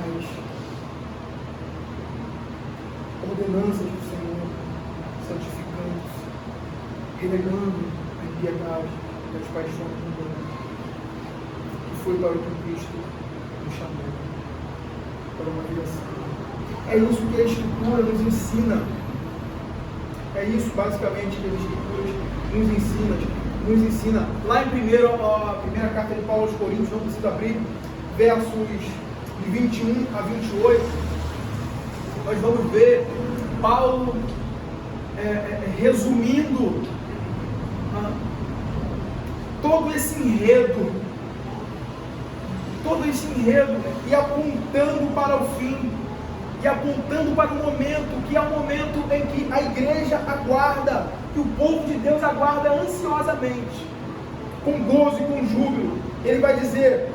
as ordenanças do Senhor, santificando-se, relegando a piedade das paixões mundanas, que foi para o que Cristo nos chamou, para uma vida santa. É isso que a Escritura nos ensina. É isso basicamente que as Escrituras nos ensina. Lá em a primeira carta de Paulo aos Coríntios, não precisa abrir, versos de 21 a 28, nós vamos ver Paulo resumindo todo esse enredo e apontando para o fim, e apontando para o momento, que é o momento em que a igreja aguarda, que o povo de Deus aguarda ansiosamente, com gozo e com júbilo. Ele vai dizer: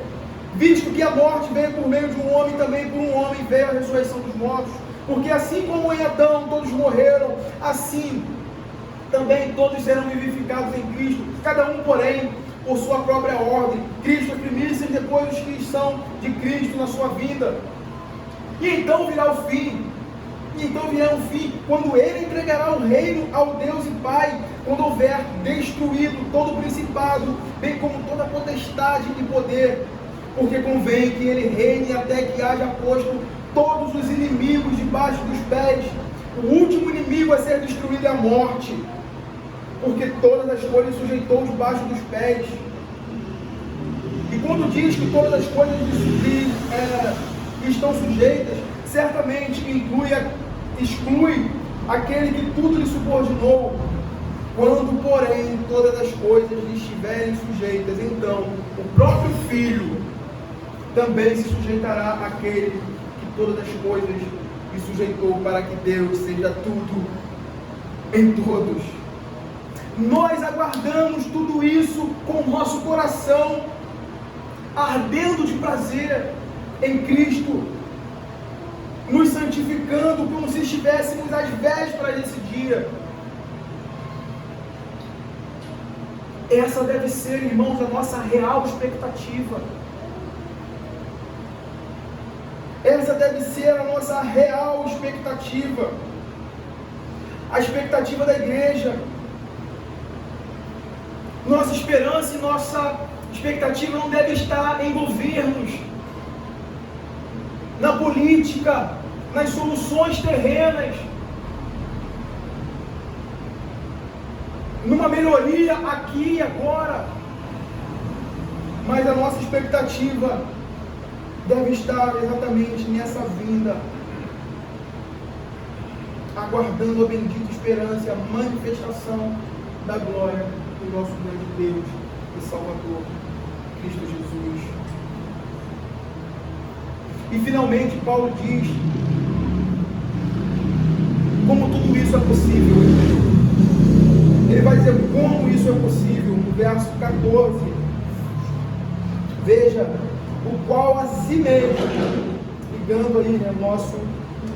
visto que a morte veio por meio de um homem, também por um homem veio a ressurreição dos mortos. Porque assim como em Adão todos morreram, assim também todos serão vivificados em Cristo, cada um, porém, por sua própria ordem. Cristo é primícia, depois os que são de Cristo na sua vida. E então virá o fim. Quando Ele entregará o reino ao Deus e Pai, quando houver destruído todo o principado, bem como toda potestade e poder, porque convém que Ele reine até que haja posto todos os inimigos debaixo dos pés. O último inimigo a ser destruído é a morte, porque todas as coisas sujeitou debaixo dos pés. E quando diz que todas as coisas estão sujeitas, certamente exclui aquele que tudo lhe subordinou. Quando, porém, todas as coisas lhe estiverem sujeitas, então o próprio Filho também se sujeitará àquele que todas as coisas lhe sujeitou, para que Deus seja tudo em todos. Nós aguardamos tudo isso com o nosso coração ardendo de prazer em Cristo, nos santificando como se estivéssemos às vésperas desse dia. Essa deve ser, irmãos, a nossa real expectativa. Essa deve ser a nossa real expectativa. A expectativa da igreja. Nossa esperança e nossa expectativa não deve estar em governos, na política, nas soluções terrenas, numa melhoria aqui e agora. Mas a nossa expectativa deve estar exatamente nessa vinda, aguardando a bendita esperança e a manifestação da glória do nosso grande Deus e Salvador, Cristo Jesus. E finalmente Paulo diz como tudo isso é possível. Ele vai dizer como isso é possível, no verso 14. Veja, o qual a si mesmo, ligando aí, né, a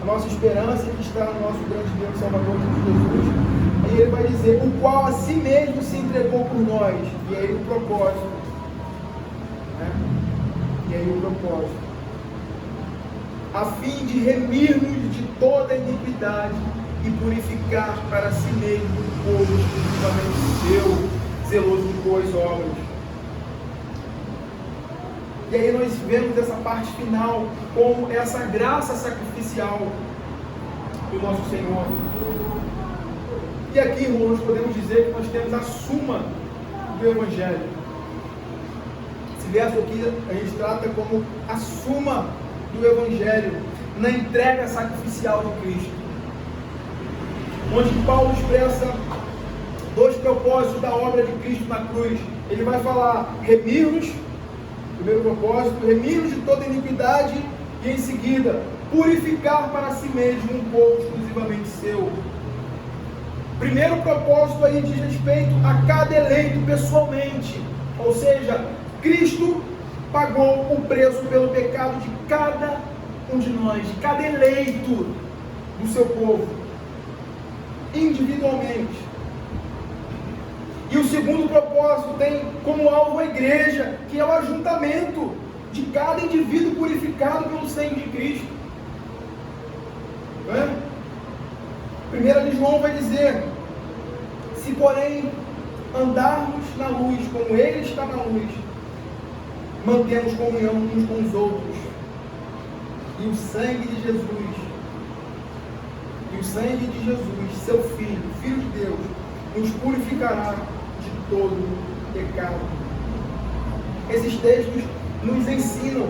nossa esperança que está no nosso grande Deus Salvador Jesus. Aí ele vai dizer, o qual a si mesmo se entregou por nós. E aí o propósito. Né? E aí o propósito. A fim de remir-nos de toda iniquidade e purificar para si mesmo um povo exclusivamente seu, zeloso de boas obras. E aí nós vemos essa parte final como essa graça sacrificial do nosso Senhor. E aqui, irmãos, nós podemos dizer que nós temos a suma do Evangelho. Esse verso aqui a gente trata como a suma do Evangelho na entrega sacrificial de Cristo, onde Paulo expressa dois propósitos da obra de Cristo na cruz. Ele vai falar remir-nos, primeiro propósito, remir-nos de toda iniquidade, e em seguida purificar para si mesmo um povo exclusivamente seu. Primeiro propósito aí diz respeito a cada eleito pessoalmente, ou seja, Cristo pagou o preço pelo pecado de cada um de nós, de cada eleito do seu povo, individualmente. E o segundo propósito tem como alvo a igreja, que é o ajuntamento de cada indivíduo purificado pelo sangue de Cristo. Não é? 1 de João vai dizer, se porém andarmos na luz como Ele está na luz, mantemos comunhão uns com os outros, e o sangue de Jesus, seu Filho, Filho de Deus, nos purificará de todo pecado. Esses textos nos ensinam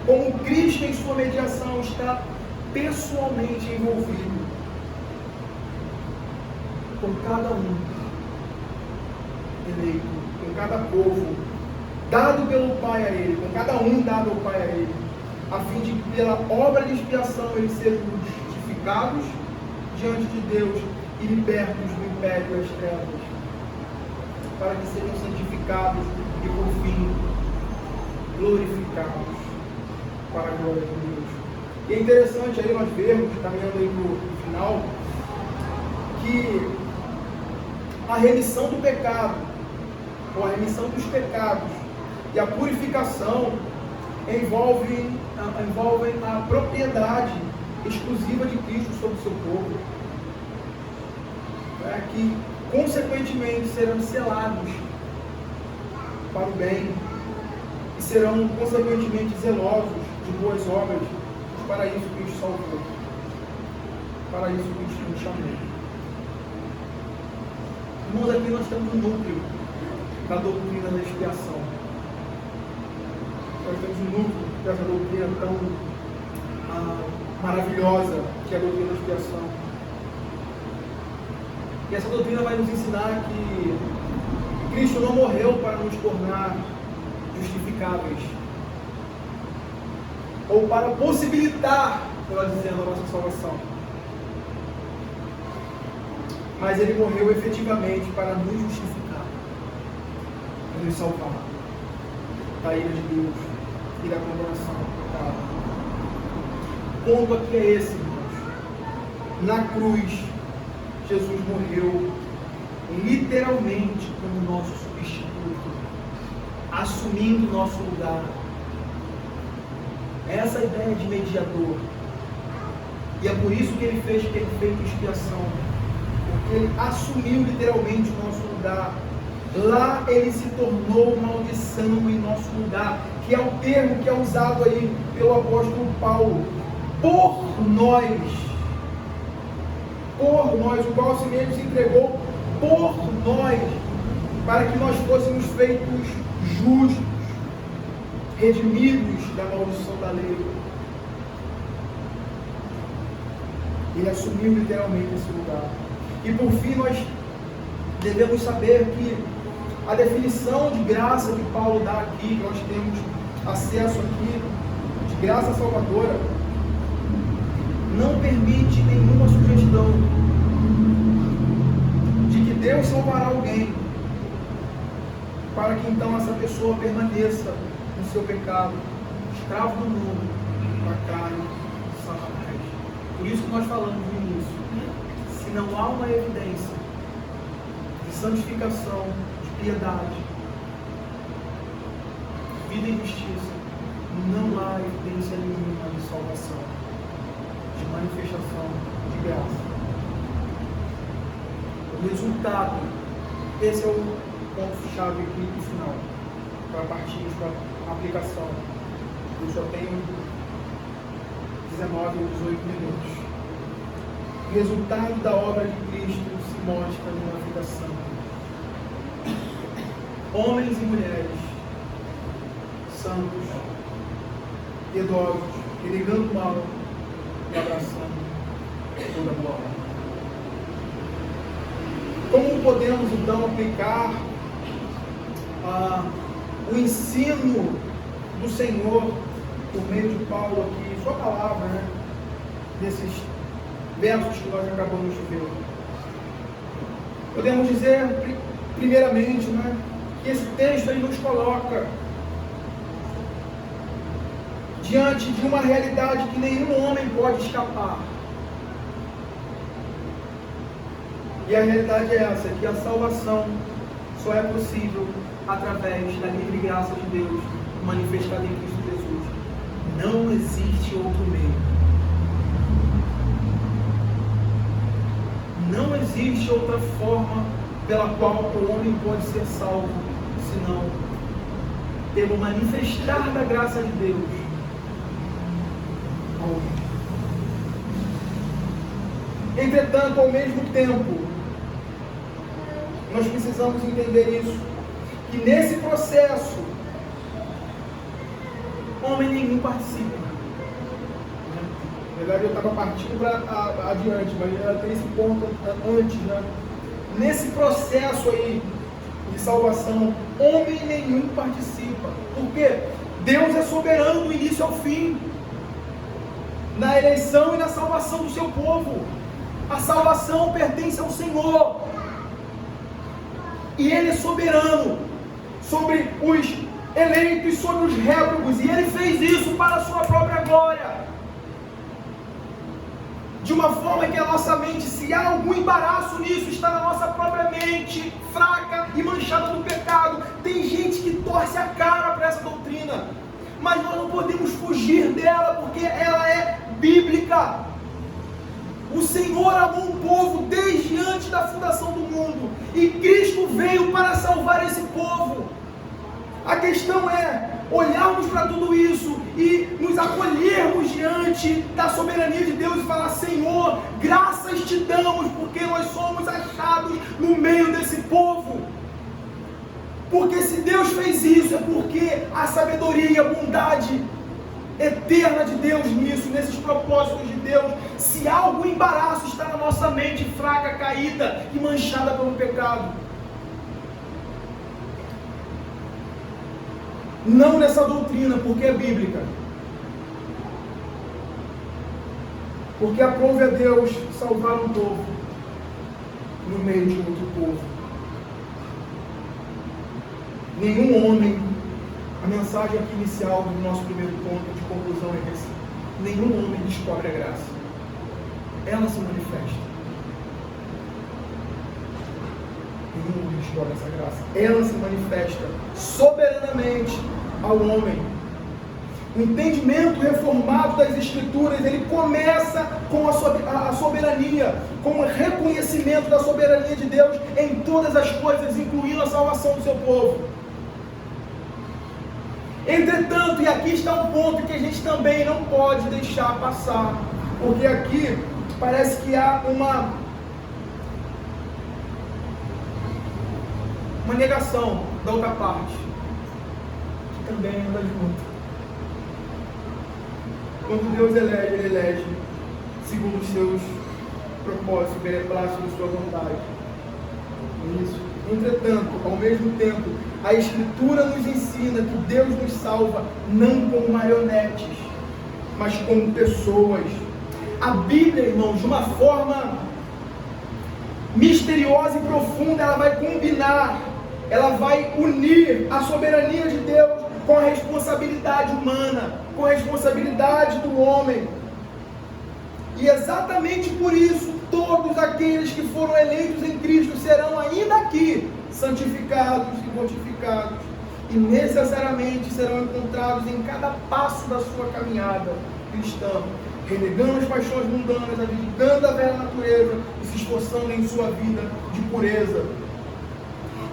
como Cristo em sua mediação está pessoalmente envolvido com cada um eleito, com cada povo, dado pelo Pai a Ele, com cada um dado ao Pai a Ele, a fim de que pela obra de expiação eles sejam justificados diante de Deus e libertos do império das trevas, para que sejam santificados e por fim glorificados para a glória de Deus. E é interessante aí nós vermos, caminhando aí para o final, que a remissão do pecado, ou a remissão dos pecados e a purificação envolvem a propriedade exclusiva de Cristo sobre o seu povo, que consequentemente serão selados para o bem e serão consequentemente zelosos de boas obras. Para isso Cristo salvou, para isso Cristo nos chamou. Irmãos, aqui nós temos o núcleo da doutrina da expiação. Nós temos o núcleo dessa doutrina tão maravilhosa que é a doutrina da expiação. E essa doutrina vai nos ensinar que Cristo não morreu para nos tornar justificáveis, ou para possibilitar, melhor dizendo, a nossa salvação. Mas Ele morreu efetivamente para nos justificar, para nos salvar da ira de Deus e da condenação do pecado. O ponto aqui é esse, irmãos. Na cruz, Jesus morreu literalmente como nosso substituto, assumindo nosso lugar. Essa é a ideia de mediador. E é por isso que Ele fez perfeita expiação, porque Ele assumiu literalmente o nosso lugar. Lá Ele se tornou maldição em nosso lugar, que é o termo que é usado aí pelo apóstolo Paulo. Por nós, o qual se mesmo se entregou por nós, para que nós fôssemos feitos justos, redimidos da maldição da lei. Ele assumiu literalmente esse lugar. E por fim nós devemos saber que a definição de graça que Paulo dá aqui, que nós temos acesso aqui, de graça salvadora, não permite nenhuma sugestão de que Deus salvará alguém, para que então essa pessoa permaneça no seu pecado, escravo do mundo, da carne, de Satanás. Por isso que nós falamos no início, se não há uma evidência de santificação, de piedade, de vida e justiça, não há evidência nenhuma de salvação, de manifestação de graça. O resultado, esse é o ponto-chave aqui no final, para partirmos para a aplicação. Eu só tenho 19 ou 18 minutos. O resultado da obra de Cristo se mostra numa vida santa. Homens e mulheres santos, piedosos, renegando o mal e abraçando toda a boa obra. Como podemos então aplicar o ensino do Senhor por meio de Paulo aqui, sua palavra, né? Desses versos que nós acabamos de ver? Podemos dizer, primeiramente, né, que esse texto ele nos coloca diante de uma realidade que nenhum homem pode escapar. E a realidade é essa, que a salvação só é possível através da livre graça de Deus manifestada em Cristo Jesus. Não existe outro meio. Não existe outra forma pela qual o homem pode ser salvo, senão pelo manifestar da graça de Deus ao homem. Entretanto, ao mesmo tempo, nós precisamos entender isso, que nesse processo, homem nenhum participa. Na verdade, eu estava partindo para adiante, mas tem esse ponto antes, né? Nesse processo aí de salvação, homem nenhum participa. Por quê? Deus é soberano do início ao fim, na eleição e na salvação do seu povo. A salvação pertence ao Senhor. E Ele é soberano sobre os eleitos, sobre os réprobos. E Ele fez isso para a sua própria glória. De uma forma que a nossa mente, se há algum embaraço nisso, está na nossa própria mente, fraca e manchada do pecado. Tem gente que torce a cara para essa doutrina, mas nós não podemos fugir dela, porque ela é bíblica. O Senhor amou um povo desde antes da fundação do mundo, e Cristo veio para salvar esse povo. A questão é olharmos para tudo isso e nos acolhermos diante da soberania de Deus e falar: Senhor, graças te damos, porque nós somos achados no meio desse povo. Porque se Deus fez isso, é porque a sabedoria e a bondade eterna de Deus nisso, nesses propósitos de Deus. Se há algum embaraço, está na nossa mente fraca, caída e manchada pelo pecado. Não nessa doutrina, porque é bíblica. Porque aprove a Deus salvar um povo no meio de outro povo. Nenhum homem, a mensagem aqui inicial do nosso primeiro ponto de conclusão é esse: nenhum homem descobre a graça. Ela se manifesta. Nenhum homem descobre essa graça. Ela se manifesta soberanamente ao homem. O entendimento reformado das Escrituras, ele começa com a soberania, com o reconhecimento da soberania de Deus em todas as coisas, incluindo a salvação do seu povo. Entretanto, e aqui está um ponto que a gente também não pode deixar passar, porque aqui parece que há uma negação da outra parte, que também anda junto. Quando Deus elege, Ele elege segundo os seus propósitos, beneplácito de sua vontade. Isso. Entretanto, ao mesmo tempo, a Escritura nos ensina que Deus nos salva não como marionetes, mas como pessoas. A Bíblia, irmãos, de uma forma misteriosa e profunda, ela vai combinar, ela vai unir a soberania de Deus com a responsabilidade humana, com a responsabilidade do homem. E exatamente por isso, todos aqueles que foram eleitos em Cristo serão ainda aqui santificados e mortificados, e necessariamente serão encontrados em cada passo da sua caminhada cristã, renegando as paixões mundanas, abdicando a velha natureza e se esforçando em sua vida de pureza.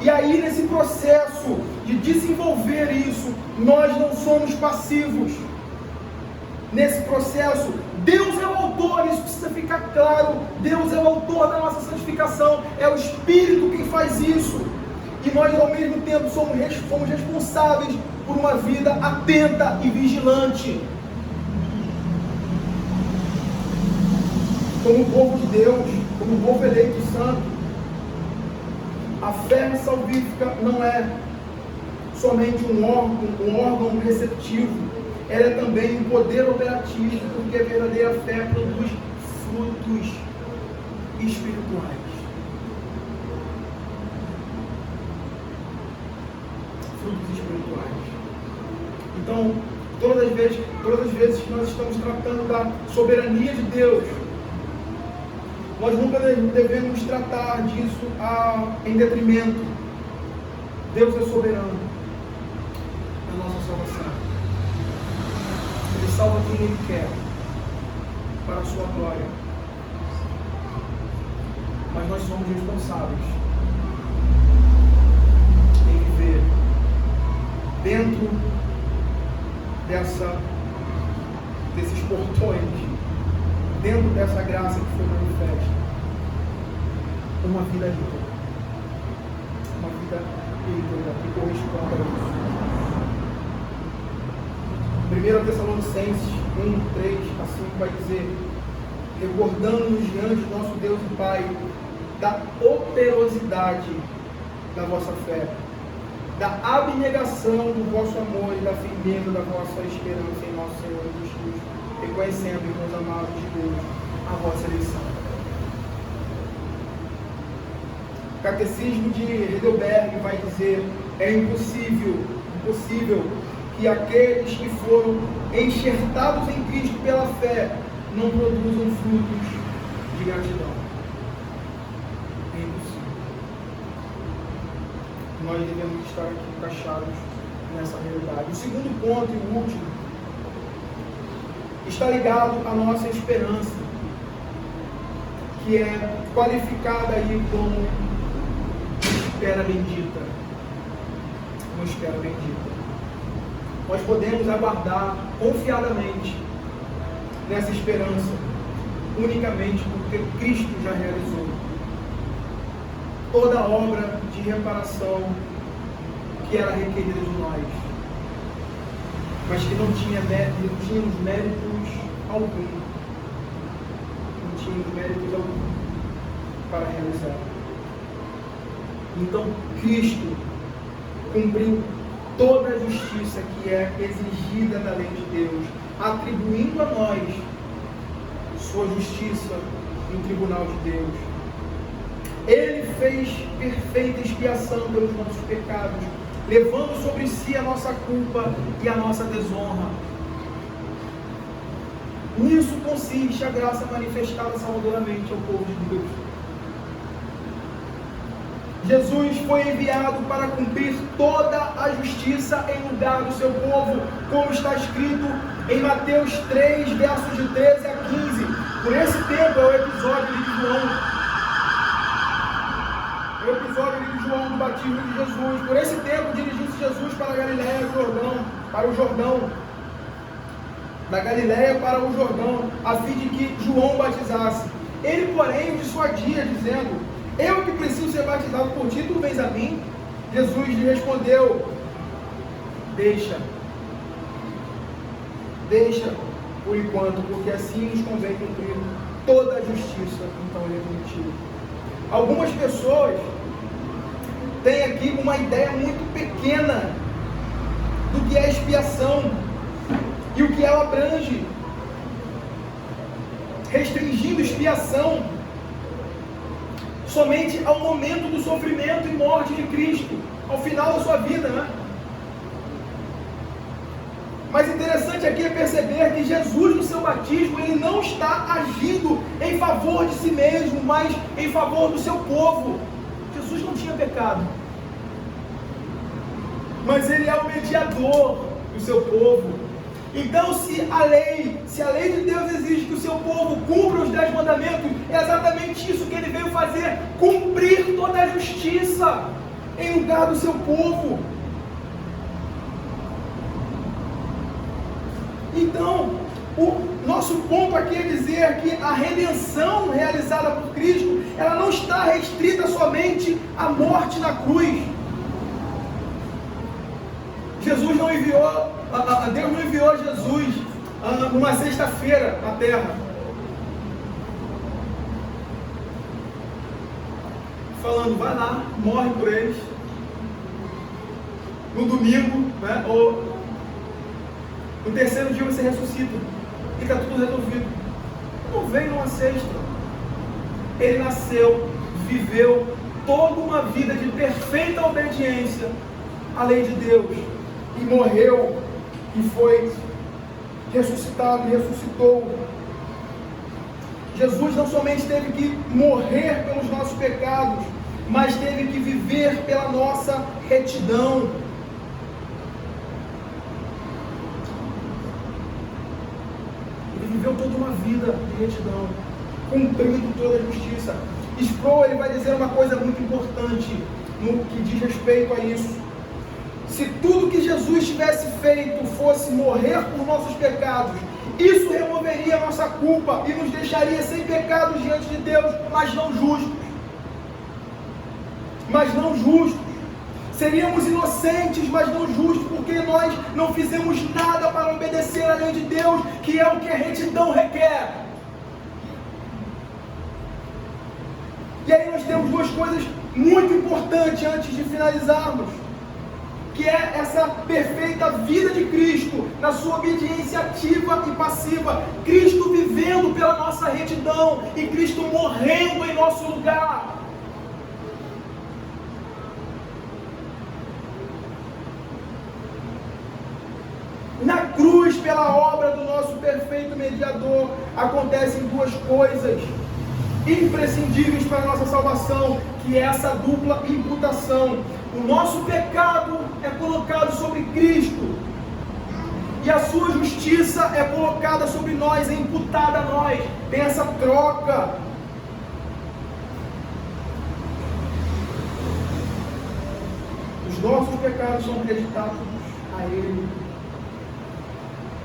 E aí, nesse processo de desenvolver isso, nós não somos passivos. Nesse processo, Deus é o autor, isso precisa ficar claro. Deus é o autor da nossa santificação, é o Espírito quem faz isso. E nós, ao mesmo tempo, somos responsáveis por uma vida atenta e vigilante. Como povo de Deus, como povo eleito santo, a fé salvífica não é somente um órgão receptivo, ela é também um poder operativo, porque a verdadeira fé produz frutos espirituais. Frutos espirituais. Então, todas as vezes que nós estamos tratando da soberania de Deus, nós nunca devemos tratar disso em detrimento. Deus é soberano na nossa salvação. Ele salva quem Ele quer, para a sua glória. Mas nós somos responsáveis em viver dentro desses portões, dentro dessa graça que foi manifesta, uma vida íntegra. Uma vida íntegra que corresponde a isso. 1 Tessalonicenses 1:3 a 5 vai dizer: recordando-nos diante do nosso Deus e Pai da operosidade da vossa fé, da abnegação do vosso amor e da firmeza da vossa esperança em nosso Senhor Jesus Cristo, reconhecendo, irmãos amados de Deus, a vossa eleição. O Catecismo de Heidelberg vai dizer: é impossível que aqueles que foram enxertados em Cristo pela fé não produzam frutos de gratidão. É impossível. Nós devemos estar aqui encaixados nessa realidade. O segundo ponto e o último está ligado à nossa esperança, que é qualificada aí como espera bendita. Uma espera bendita. Nós podemos aguardar confiadamente nessa esperança, unicamente porque Cristo já realizou toda a obra de reparação que era requerida de nós, mas que não tínhamos méritos algum. Não tínhamos méritos algum para realizar. Então, Cristo cumpriu toda a justiça que é exigida da lei de Deus, atribuindo a nós sua justiça no tribunal de Deus. Ele fez perfeita expiação pelos nossos pecados, levando sobre si a nossa culpa e a nossa desonra. Nisso consiste a graça manifestada salvadoramente ao povo de Deus. Jesus foi enviado para cumprir toda a justiça em lugar do seu povo, como está escrito em Mateus 3, versos de 13 a 15. Por esse tempo é o episódio de João. É o episódio de João do batismo de Jesus. Por esse tempo dirigiu-se Jesus para a Galiléia, para o Jordão. Da Galiléia para o Jordão, a fim de que João batizasse. Ele, porém, o dissuadia, dizendo: eu que preciso ser batizado por ti, tu vens a mim? Jesus lhe respondeu: deixa por enquanto, porque assim nos convém cumprir toda a justiça. Então ele permitiu. Algumas pessoas têm aqui uma ideia muito pequena do que é expiação e o que ela abrange, restringindo expiação somente ao momento do sofrimento e morte de Cristo, ao final da sua vida, né? Mas interessante aqui é perceber que Jesus, no seu batismo, ele não está agindo em favor de si mesmo, mas em favor do seu povo. Jesus não tinha pecado, mas ele é o mediador do seu povo. Então, se a lei de Deus exige que o seu povo cumpra os 10 mandamentos, é exatamente isso que ele veio fazer: cumprir toda a justiça em lugar do seu povo. Então, o nosso ponto aqui é dizer que a redenção realizada por Cristo, ela não está restrita somente à morte na cruz. Deus não enviou Jesus numa sexta-feira na terra, falando, vai lá, morre por eles, no domingo, né, ou no terceiro dia você ressuscita, e está tudo resolvido. Não veio numa sexta. Ele nasceu, viveu toda uma vida de perfeita obediência à lei de Deus, e morreu, e foi ressuscitado, e ressuscitou. Jesus não somente teve que morrer pelos nossos pecados, mas teve que viver pela nossa retidão. Ele viveu toda uma vida de retidão, cumprindo toda a justiça. Sproul, ele vai dizer uma coisa muito importante no que diz respeito a isso. Se tudo que Jesus tivesse feito fosse morrer por nossos pecados, isso removeria a nossa culpa e nos deixaria sem pecados diante de Deus, mas não justos. Seríamos inocentes, mas não justos, porque nós não fizemos nada para obedecer à lei de Deus, que é o que a retidão requer. E aí nós temos duas coisas muito importantes antes de finalizarmos, que é essa perfeita vida de Cristo, na sua obediência ativa e passiva, Cristo vivendo pela nossa retidão, e Cristo morrendo em nosso lugar. Na cruz, pela obra do nosso perfeito mediador, acontecem duas coisas imprescindíveis para a nossa salvação, que é essa dupla imputação. O nosso pecado é colocado sobre Cristo, e a sua justiça é colocada sobre nós, é imputada a nós. Tem essa troca. Os nossos pecados são acreditados a Ele,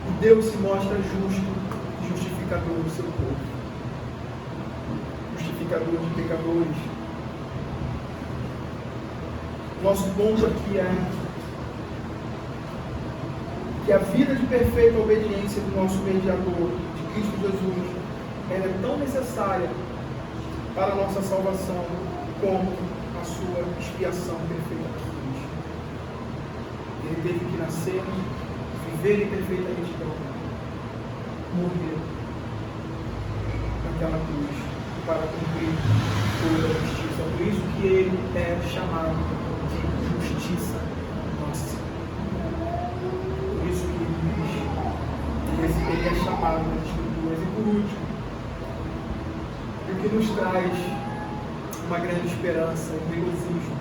e Deus se mostra justo e justificador do seu povo, justificador de pecadores. Nosso ponto aqui é que a vida de perfeita obediência do nosso mediador, de Cristo Jesus, ela é tão necessária para a nossa salvação como a sua expiação perfeita na cruz. Ele teve que nascer, viver em perfeita retidão, morrer naquela cruz para cumprir toda a justiça. Por isso que ele é chamado de justiça nossa. Por isso que ele é chamado nas Escrituras. E por último, o que nos traz uma grande esperança, um regozijo,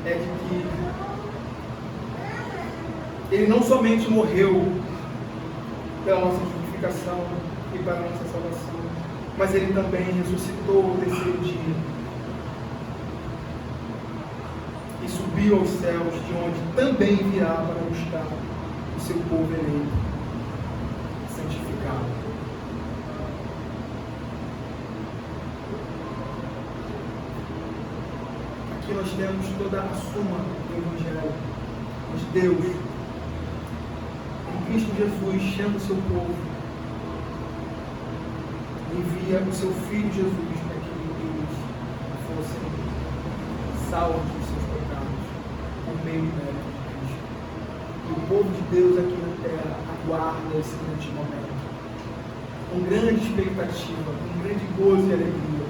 é de que ele não somente morreu pela nossa justificação e para a nossa salvação, mas ele também ressuscitou no terceiro dia e subiu aos céus, de onde também virá para buscar o seu povo eleito, santificado. Aqui nós temos toda a suma do Evangelho. Mas Deus, em Cristo Jesus, chama o seu povo, envia o seu Filho Jesus para que eles fossem salvos dos seus pecados por meio do mérito de Cristo. E o povo de Deus aqui na terra aguarda esse grande momento, com grande expectativa, com grande gozo e alegria,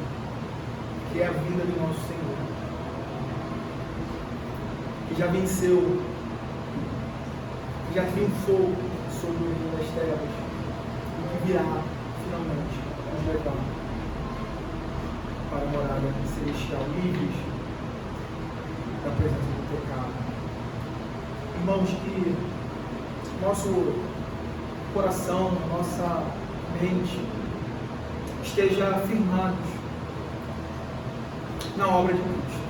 que que é a vida do nosso Senhor, que já venceu, que já triunfou sobre o reino das trevas e que virá finalmente nos levar para a morada celestial, livres da presença do pecado. Irmãos, que nosso coração, nossa mente esteja firmados na obra de Cristo,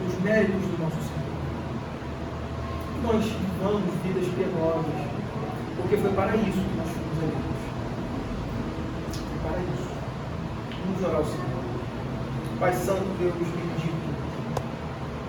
nos méritos do nosso Senhor. Que nós vivamos vidas piedosas, porque foi para isso que nós fomos eleitos. Foi para isso. Vamos orar ao Senhor. Pai Santo, Deus bendito,